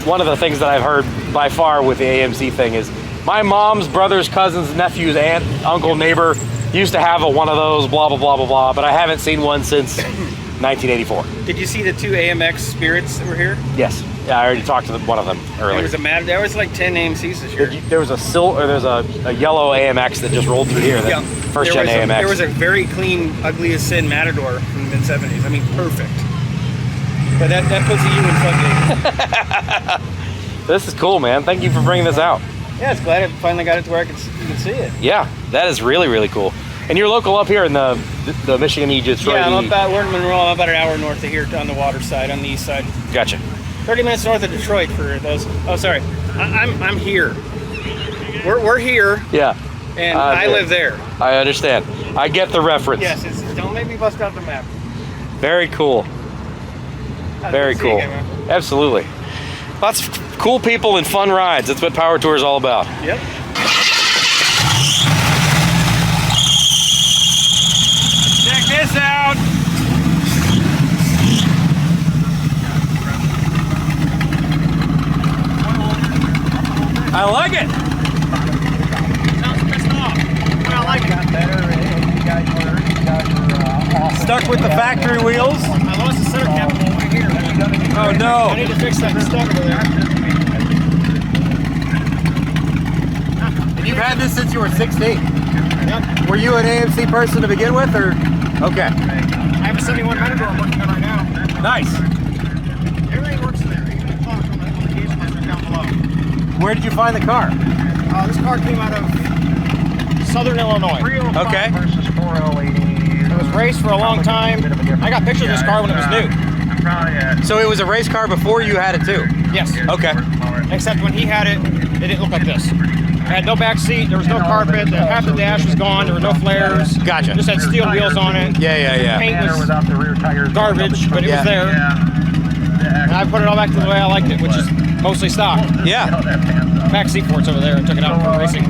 one of the things that I've heard by far with the AMC thing is my mom's brother's cousin's nephew's aunt, uncle, neighbor used to have one of those, blah, blah, blah, blah, blah, but I haven't seen one since 1984. Did you see the 2 AMX Spirits that were here? Yes. Yeah, I already talked to one of them earlier. There was like 10 AMCs this year. There was a yellow AMX that just just rolled through here. First gen AMX. There was a very clean, ugly as sin Matador from the mid-70s. I mean, perfect. But that puts a U in front. This is cool, man. Thank you for bringing this out. Yeah, it's glad I finally got it to where you can see it. Yeah, that is really, really cool. And you're local up here in the Michigan Detroit. Yeah, we're in Monroe. I'm about an hour north of here on the water side, on the east side. Gotcha. 30 minutes north of Detroit for those. Oh, sorry. I'm here. We're here. Yeah. And I live there. I understand. I get the reference. Yes. Don't make me bust out the map. Very cool. Very cool. Absolutely. Lots of cool people and fun rides. That's what Power Tour is all about. Yep. Check this out. I like it. Sounds pissed off. But I like it. Got better. You guys were Stuck with the factory wheels. I lost the center cap over here. Oh no. I need to fix that stuck over there. And you've had this since you were 16? Yep. Were you an AMC person to begin with, or? Okay. I have a 71 Matador I'm working on right now. Nice. Everything works there. Even the clock on the case are down below. Where did you find the car? This car came out of Southern Illinois. Okay. It was raced for a long time. I got pictures of this car when it was new. So it was a race car before you had it too? Yes. Okay. Except when he had it, it didn't look like this. It had no back seat, there was no carpet, half the dash was gone, there were no flares. Gotcha. Just had steel wheels on it. Yeah. Paint was garbage, but it was there. And I put it all back to the way I liked it, which is mostly stock. Yeah. Back seat ports over there and took it out for racing.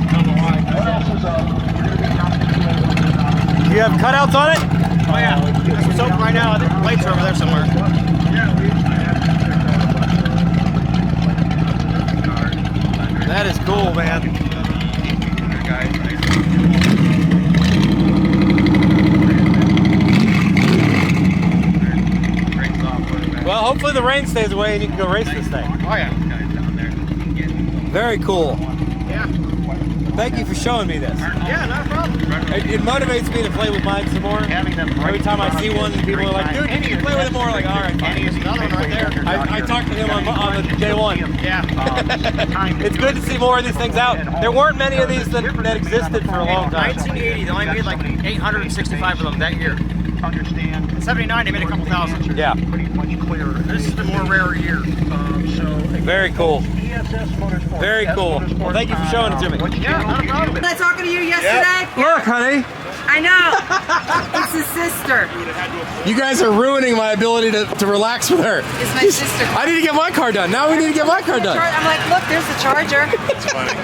Do you have cutouts on it? Oh yeah. That's what's open right now. I think the plates are over there somewhere. That is cool, man. Well, hopefully the rain stays away and you can go race this thing. Oh yeah. Very cool. Yeah. Thank you for showing me this. Yeah, not a problem. It motivates me to play with mine some more. Every time I see one, people are like, dude, you can play with it more. Like, all right, fine. Here's another one right there. I talked to him on the day one. Yeah. It's good to see more of these things out. There weren't many of these that existed for a long time. 1980, they only made like 865 of them that year. In 79, they made a couple thousand. Yeah. This is the more rare year. Very cool. Very cool. Well, thank you for showing it to me. Yeah, not a problem. Was I talking to you yesterday? Look, honey. I know. It's his sister. You guys are ruining my ability to relax with her. It's my sister. I need to get my car done. Now we need to get my car done. I'm like, look, there's the charger.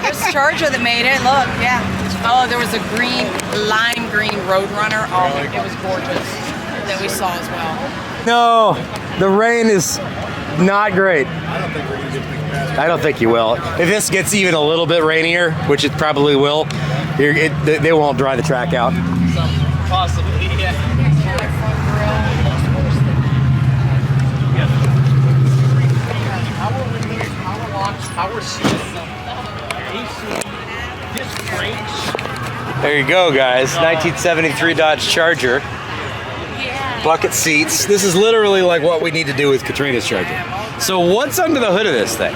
There's the charger that made it. Look, yeah. Oh, there was a lime green Roadrunner. Oh, it was gorgeous. That we saw as well. No, the rain is not great. I don't think you will. If this gets even a little bit rainier, which it probably will, they won't dry the track out. Possibly, yeah. Power seats, AC, disc brakes. There you go, guys. 1973 Dodge Charger. Bucket seats. This is literally like what we need to do with Katrina's Charger. So what's under the hood of this thing?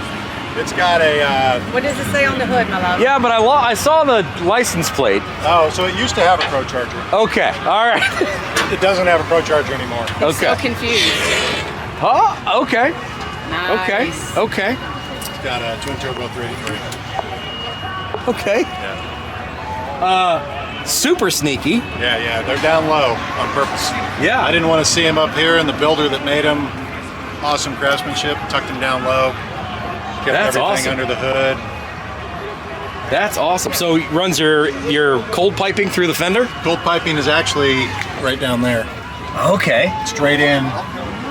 It's got a... What does it say on the hood, my love? Yeah, but I saw the license plate. Oh, so it used to have a Pro Charger. Okay, all right. It doesn't have a Pro Charger anymore. I'm so confused. Oh, okay. Nice. Okay. It's got a twin turbo 383. Okay. Yeah. Super sneaky. Yeah, they're down low on purpose. Yeah. I didn't want to see them up here, and the builder that made them, awesome craftsmanship, tucked them down low. Kept That's everything awesome. under the hood. That's awesome. So it runs your cold piping through the fender? Cold piping is actually right down there. Okay. Straight in,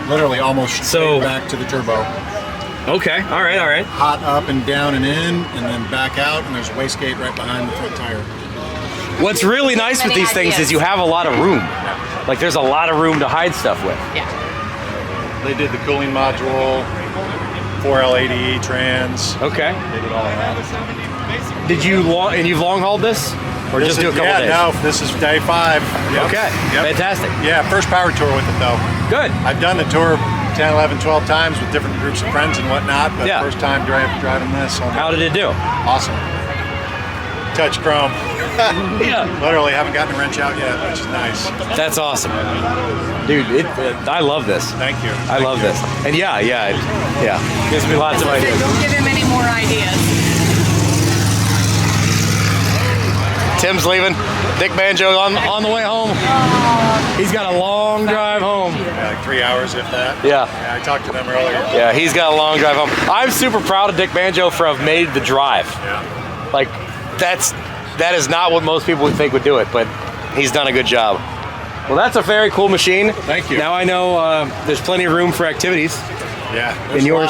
literally almost straight back to the turbo. Okay, all right. Hot up and down and in, and then back out, and there's a wastegate right behind the front tire. What's really nice with these things is you have a lot of room. Like there's a lot of room to hide stuff with. Yeah. They did the cooling module, 4L80E trans. Okay. They did all of that. You've long hauled this? Or just do a couple days? No, this is day 5. Yep. Okay, fantastic. Yeah, first power tour with it though. Good. I've done the tour 10, 11, 12 times with different groups of friends and whatnot, but first time driving this. How did it do? Awesome. Touch chrome. Yeah. Literally haven't gotten a wrench out yet, which is nice. That's awesome. Dude, I love this. Thank you. I love this. And yeah. Gives me lots of ideas. Don't give him any more ideas. Tim's leaving. Dick Banjo on the way home. He's got a long drive home. Yeah, like 3 hours if that. Yeah. I talked to them earlier. Yeah, he's got a long drive home. I'm super proud of Dick Banjo for have made the drive. Yeah. Like, that is not what most people would think would do it, but he's done a good job. Well, that's a very cool machine. Thank you. Now I know there's plenty of room for activities. Yeah. In yours.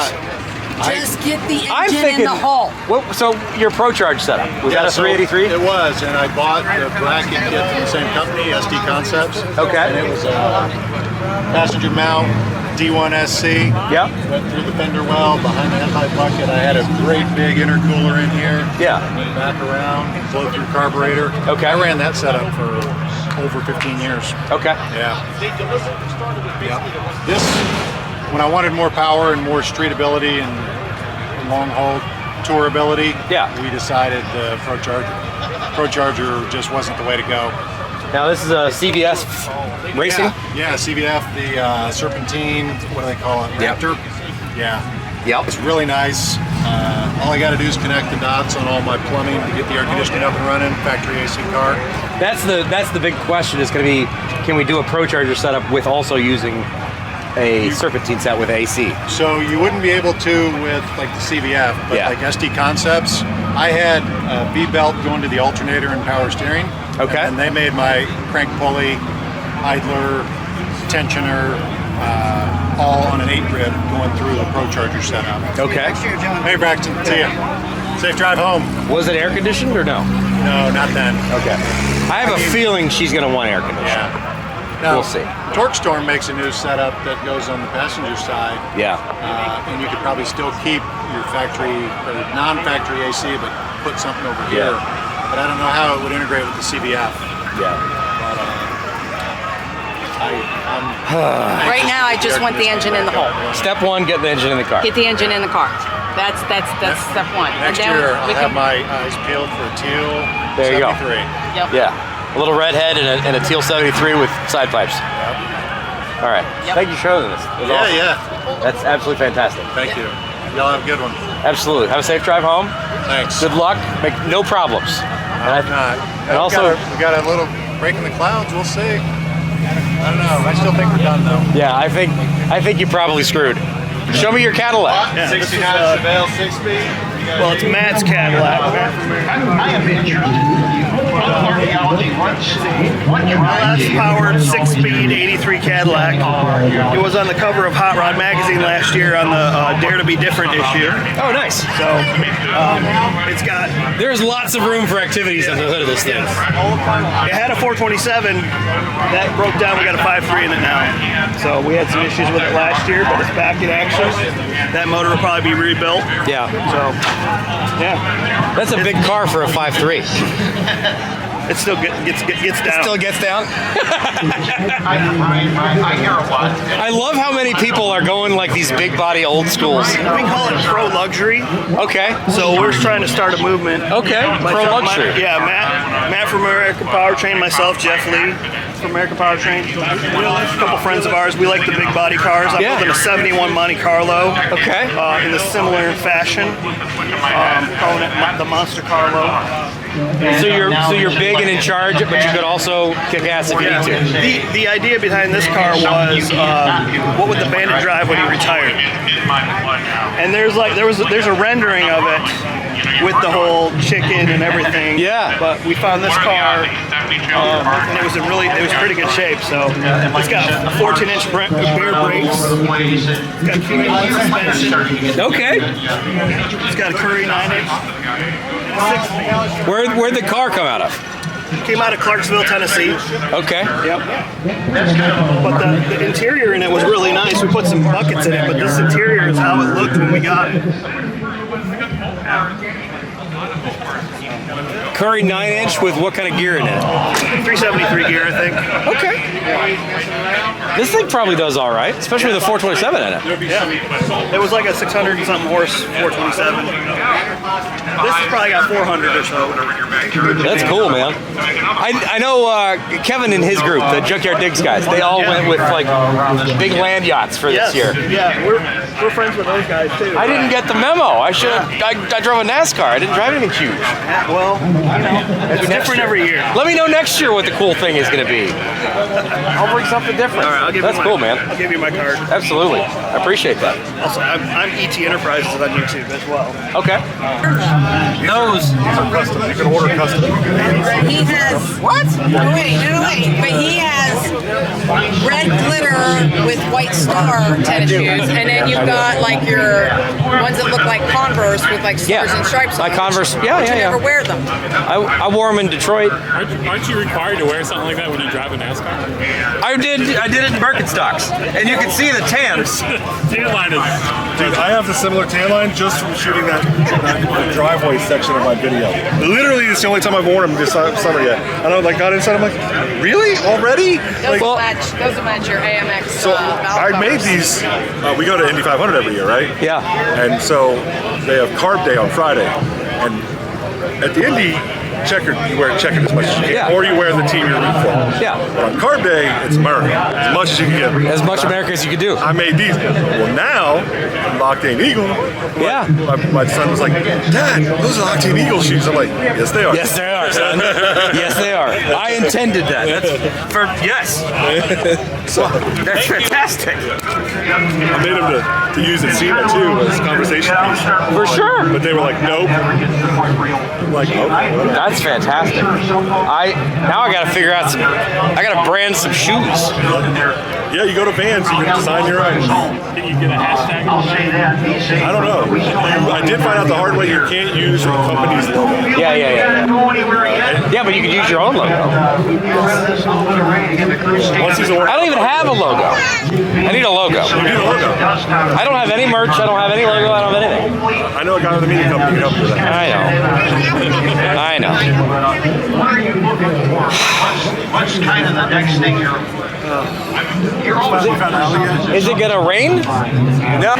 Just get the engine in the hull. So your Pro Charge setup, was that a 383? It was, and I bought the bracket kit from the same company, SD Concepts. Okay. And it was a passenger mount, D1SC. Yep. Went through the fender well, behind the headlight bucket. I had a great big intercooler in here. Yeah. Went back around, flow through carburetor. Okay. I ran that setup for over 15 years. Okay. Yeah. This, when I wanted more power and more street ability and long haul tour ability, we decided the Pro Charger. Pro Charger just wasn't the way to go. Now this is a CVS racing? Yeah, CVF, the Serpentine, what do they call it? Raptor? Yeah. Yep. It's really nice. All I got to do is connect the dots on all my plumbing to get the air conditioning up and running, factory AC car. That's the big question is going to be, can we do a Pro Charger setup with also using a Serpentine set with AC? So you wouldn't be able to with like the CVF, but like SD Concepts, I had a V-belt going to the alternator and power steering. Okay. And they made my crank pulley, idler, tensioner, all on an 8-grid going through the Pro Charger setup. Okay. Hey Braxton, see ya. Safe drive home. Was it air conditioned or no? No, not then. Okay. I have a feeling she's going to want air conditioning. Yeah. Now, we'll see. Torque Storm makes a new setup that goes on the passenger side. Yeah. And you could probably still keep your factory or non-factory AC, but put something over here but I don't know how it would integrate with the CBF. Yeah. Right now, I just want the engine in the hole. Step one, get the engine in the car. Get the engine in the car. That's step one. Next year, I'll have my eyes peeled for teal There you 73. go. Yep. Yeah. A little redhead and a teal 73 with side pipes. All right. Yep. Thank you for showing this. That was awesome. Yeah. That's absolutely fantastic. Thank you. Y'all have a good one. Absolutely. Have a safe drive home. Thanks. Good luck. Make no problems. And also, we got a little break in the clouds. We'll see. I don't know. I still think we're done though. yeah, I think you probably screwed. Show me your Cadillac. Yeah, 69 Chevelle 6-speed. Well, it's Matt's Cadillac. Last powered 6-speed 83 Cadillac. It was on the cover of Hot Rod magazine last year on the Dare to Be Different issue. Oh, nice. So it's got. There's lots of room for activities on the hood of this thing. It had a 427 that broke down. We got a 5.3 in it now. So we had some issues with it last year, but it's back in action. That motor will probably be rebuilt. Yeah. So, yeah. That's a big car for a 5.3. It still gets down. It still gets down? I love how many people are going like these big body old schools. We call it pro luxury. Okay. So we're trying to start a movement. Okay. Pro luxury. Matt from American Powertrain, myself, Jeff Lee from American Powertrain. A couple friends of ours. We like the big body cars. I'm building a 71 Monte Carlo. Okay. In a similar fashion. Calling it the Monster Carlo. So you're big and in charge, but you could also kick ass if you need to. The idea behind this car was what would the Bandit drive when he retired? And there's a rendering of it with the whole chicken and everything. Yeah. But we found this car, and it was pretty good shape. So it's got 14-inch rear brakes. It's got Q1 suspension. Okay. It's got a Curry 9-inch. Where'd the car come out of? Came out of Clarksville, Tennessee. Okay. Yep. But the interior in it was really nice. We put some buckets in it, but this interior is how it looked when we got it. Curry 9-inch with what kind of gear in it? 373 gear, I think. Okay. This thing probably does all right, especially with a 427 in it. Yeah. It was like a 600 and something horse 427. This has probably got 400 or so. That's cool, man. I know Kevin and his group, the Junkyard Digs guys, they all went with like big land yachts for this year. Yeah, we're friends with those guys too. I didn't get the memo. I drove a NASCAR. I didn't drive anything huge. Yeah, well, it's different every year. Let me know next year what the cool thing is going to be. I'll bring something different. All right, That's cool, man. I'll give you my card. Absolutely. I appreciate that. Also, I'm ET Enterprises on YouTube as well. Okay. Those are custom. You can order custom. He has what? No wait. But he has red glitter with white star tennis shoes, and then you've got like your ones that look like Converse with like stars and stripes on them. Like Converse. But you never wear them. I wore them in Detroit. Aren't you required to wear something like that when you drive a NASCAR? I did it in Birkenstocks, and you can see the tans. Tan line is. Dude, I have the similar tan line just from shooting that driveway section of my video. Literally, it's the only time I've worn them this summer yet. And I got inside, I'm like, really? Already? Those will match your AMX. So I made these. We go to Indy 500 every year, right? Yeah. And so they have Carb Day on Friday, and at the Indy checkered, you wear checkered as much as you can, or you wear the team you're rooting for. Yeah. But on Carb Day, it's America, as much as you can get. As much America as you can do. I made these. Well, now Octane Eagle. Yeah. My son was like, Dad, those are Octane Eagle shoes. I'm like, yes, they are. Yes, they are, son. Yes, they are. I intended that. So That's fantastic. I made them to use at SEMA too as a conversation piece. For sure. But they were like, nope. I'm like, okay. That's fantastic. I gotta figure out I gotta brand some shoes. Yeah, you go to Bands, you can design your own. Can you get a hashtag on that? I don't know. I did find out the hard way you can't use a company's logo. Yeah. Yeah, but you could use your own logo. I don't even have a logo. I need a logo. You need a logo. I don't have any merch. I don't have any logo. I don't have anything. I know a guy with a media company who can help you with that. I know. What's kind of the next thing you're always Is it gonna rain? No.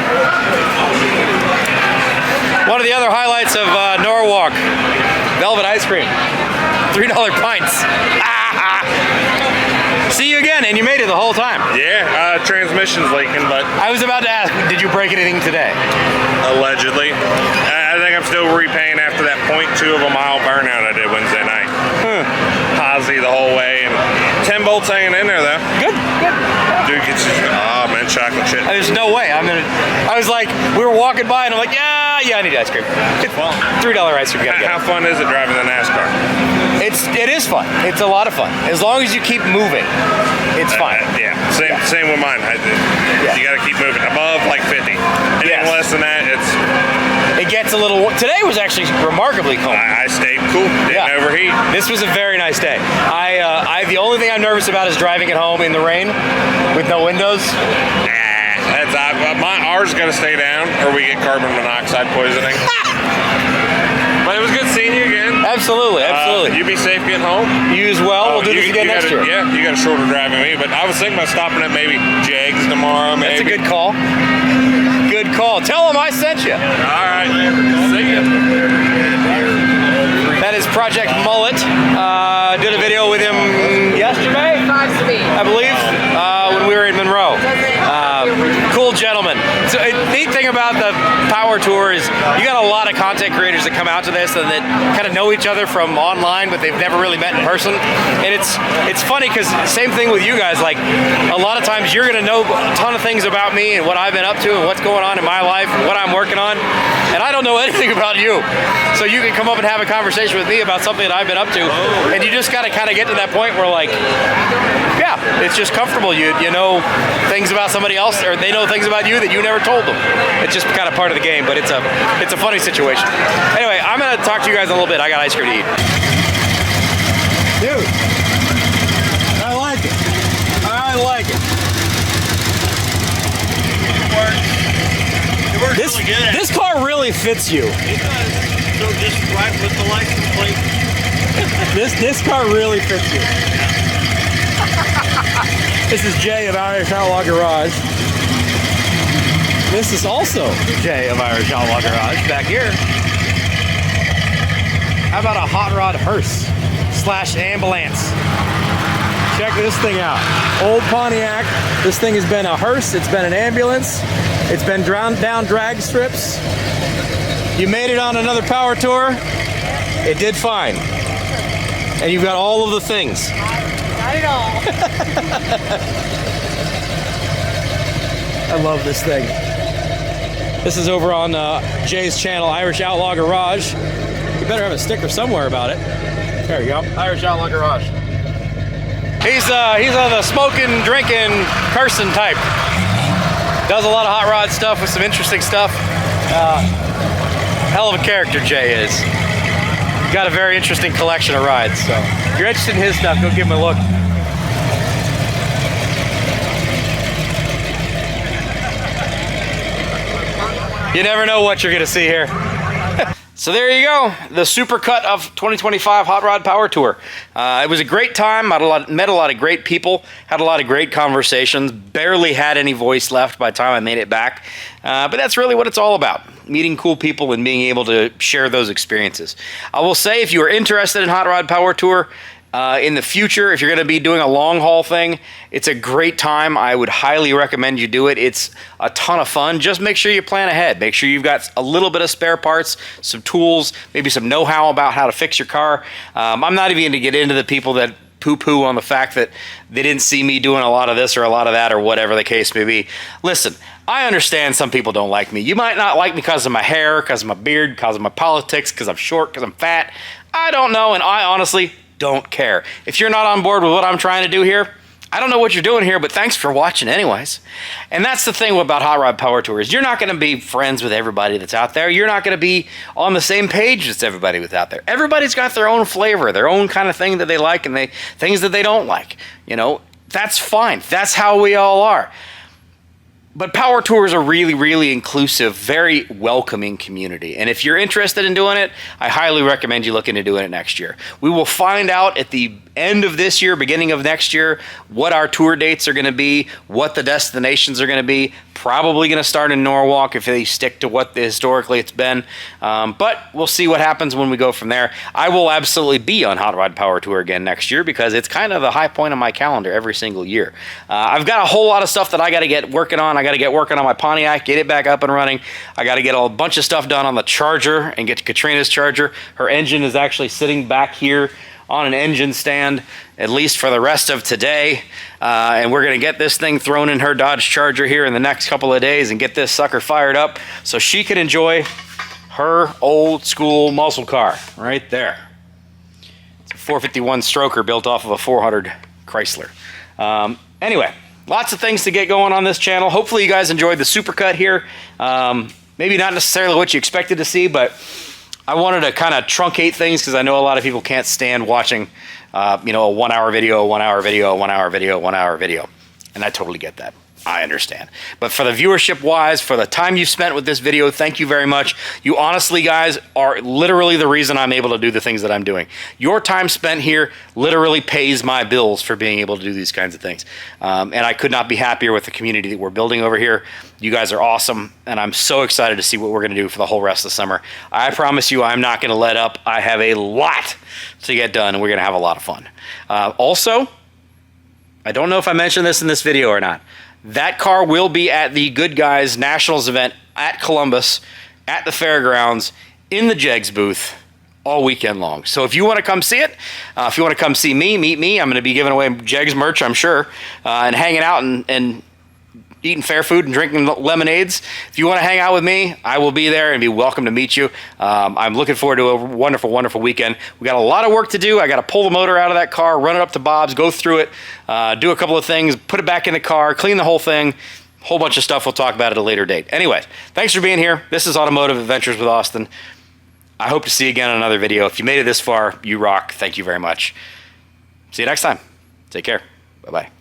One of the other highlights of Norwalk, velvet ice cream, $3 pints. See you again, and you made it the whole time. Yeah, transmission's leaking, but I was about to ask, did you break anything today? Allegedly. I think I'm still repaying after that 0.2 of a mile burnout I did Wednesday night. Posy the whole way, and 10 bolts hanging in there though. Good. Dude gets oh man, chocolate chip. There's no way. I was like, we were walking by, and I'm like, yeah, I need ice cream. Well, $3 ice cream. How fun is it driving the NASCAR? It is fun. It's a lot of fun. As long as you keep moving, it's fine. Same with mine. You got to keep moving above like 50. Anything less than that, it gets a little. Today was actually remarkably cold. I stayed cool. Didn't overheat. This was a very nice day. The only thing I'm nervous about is driving it home in the rain with no windows. Ours got to stay down, or we get carbon monoxide poisoning. But it was good seeing you again. Absolutely. You be safe getting home. You as well. We'll do this again next year. Yeah, you got a shorter drive than me, but I was thinking about stopping at maybe Jags tomorrow. Maybe. That's a good call. Good call. Tell them I sent you. All right. See ya. That is Project Mullet. Did a video with him yesterday, I believe, when we were in Monroe. Cool gentleman. So a neat thing about the Power Tour is you got a lot of content creators that come out to this and that kind of know each other from online, but they've never really met in person. And it's funny because same thing with you guys. Like a lot of times you're gonna know a ton of things about me and what I've been up to and what's going on in my life and what I'm working on, and I don't know anything about you. So you can come up and have a conversation with me about something that I've been up to, and you just gotta kind of get to that point where like, yeah, it's just comfortable. You know things about somebody else, or they know things about you that you never told them. It's just kind of part of the game, but it's a funny situation. Anyway, I'm gonna talk to you guys in a little bit. I got ice cream to eat. Dude, I like it. I like it. It works really good. This car really fits you. It does. So just right with the license plate. This car really fits you. This is Jay of Irish Outlaw Garage. This is also Jay of Irish Outlaw Garage back here. How about a hot rod hearse / ambulance? Check this thing out. Old Pontiac. This thing has been a hearse. It's been an ambulance. It's been down drag strips. You made it on another Power Tour. It did fine. And you've got all of the things. Not at all. I love this thing. This is over on Jay's channel, Irish Outlaw Garage. You better have a sticker somewhere about it. There you go, Irish Outlaw Garage. He's the smoking, drinking, cursing type. Does a lot of hot rod stuff with some interesting stuff. Hell of a character Jay is. Got a very interesting collection of rides. So if you're interested in his stuff, go give him a look. You never know what you're gonna see here. So there you go, the supercut of 2025 Hot Rod Power Tour. It was a great time. Met a lot of great people, had a lot of great conversations, barely had any voice left by the time I made it back. But that's really what it's all about, meeting cool people and being able to share those experiences. I will say, if you are interested in Hot Rod Power Tour, in the future, if you're going to be doing a long haul thing, it's a great time. I would highly recommend you do it. It's a ton of fun. Just make sure you plan ahead. Make sure you've got a little bit of spare parts, some tools, maybe some know-how about how to fix your car. I'm not even going to get into the people that poo-poo on the fact that they didn't see me doing a lot of this or a lot of that or whatever the case may be. Listen, I understand some people don't like me. You might not like me because of my hair, because of my beard, because of my politics, because I'm short, because I'm fat. I don't know, and I honestly don't care. If you're not on board with what I'm trying to do here, I don't know what you're doing here, but thanks for watching anyways. And that's the thing about Hot Rod Power Tours. You're not going to be friends with everybody that's out there. You're not going to be on the same page as everybody that's out there. Everybody's got their own flavor, their own kind of thing that they like and things that they don't like. You know, that's fine. That's how we all are. But Power Tours are really, really inclusive, very welcoming community. And if you're interested in doing it, I highly recommend you look into doing it next year. We will find out at the end of this year, beginning of next year, what our tour dates are going to be, what the destinations are going to be. Probably going to start in Norwalk if they stick to what historically it's been. But we'll see what happens when we go from there. I will absolutely be on Hot Rod Power Tour again next year because it's kind of the high point on my calendar every single year. I've got a whole lot of stuff that I got to get working on. I got to get working on my Pontiac, get it back up and running. I got to get a bunch of stuff done on the Charger and get to Katrina's Charger. Her engine is actually sitting back here on an engine stand, at least for the rest of today. And we're going to get this thing thrown in her Dodge Charger here in the next couple of days and get this sucker fired up so she can enjoy her old school muscle car right there. It's a 451 stroker built off of a 400 Chrysler. Anyway, lots of things to get going on this channel. Hopefully you guys enjoyed the supercut here. Maybe not necessarily what you expected to see, but I wanted to kind of truncate things because I know a lot of people can't stand watching, you know, a 1 hour video, 1 hour video, 1 hour video, 1 hour video. And I totally get that. I understand. But for the viewership wise, for the time you've spent with this video, thank you very much. You honestly, guys, are literally the reason I'm able to do the things that I'm doing. Your time spent here literally pays my bills for being able to do these kinds of things. And I could not be happier with the community that we're building over here. You guys are awesome, and I'm so excited to see what we're going to do for the whole rest of the summer. I promise you I'm not going to let up. I have a lot to get done, and we're going to have a lot of fun. Also, I don't know if I mentioned this in this video or not. That car will be at the Good Guys Nationals event at Columbus, at the fairgrounds, in the Jegs booth, all weekend long. So if you want to come see it, if you want to come see me, meet me. I'm going to be giving away Jegs merch, I'm sure, and hanging out and eating fair food and drinking lemonades. If you want to hang out with me, I will be there and be welcome to meet you. I'm looking forward to a wonderful, wonderful weekend. We got a lot of work to do. I got to pull the motor out of that car, run it up to Bob's, go through it, do a couple of things, put it back in the car, clean the whole thing. Whole bunch of stuff. We'll talk about at a later date. Anyways, thanks for being here. This is Automotive Adventures with Austin. I hope to see you again in another video. If you made it this far, you rock. Thank you very much. See you next time. Take care. Bye-bye.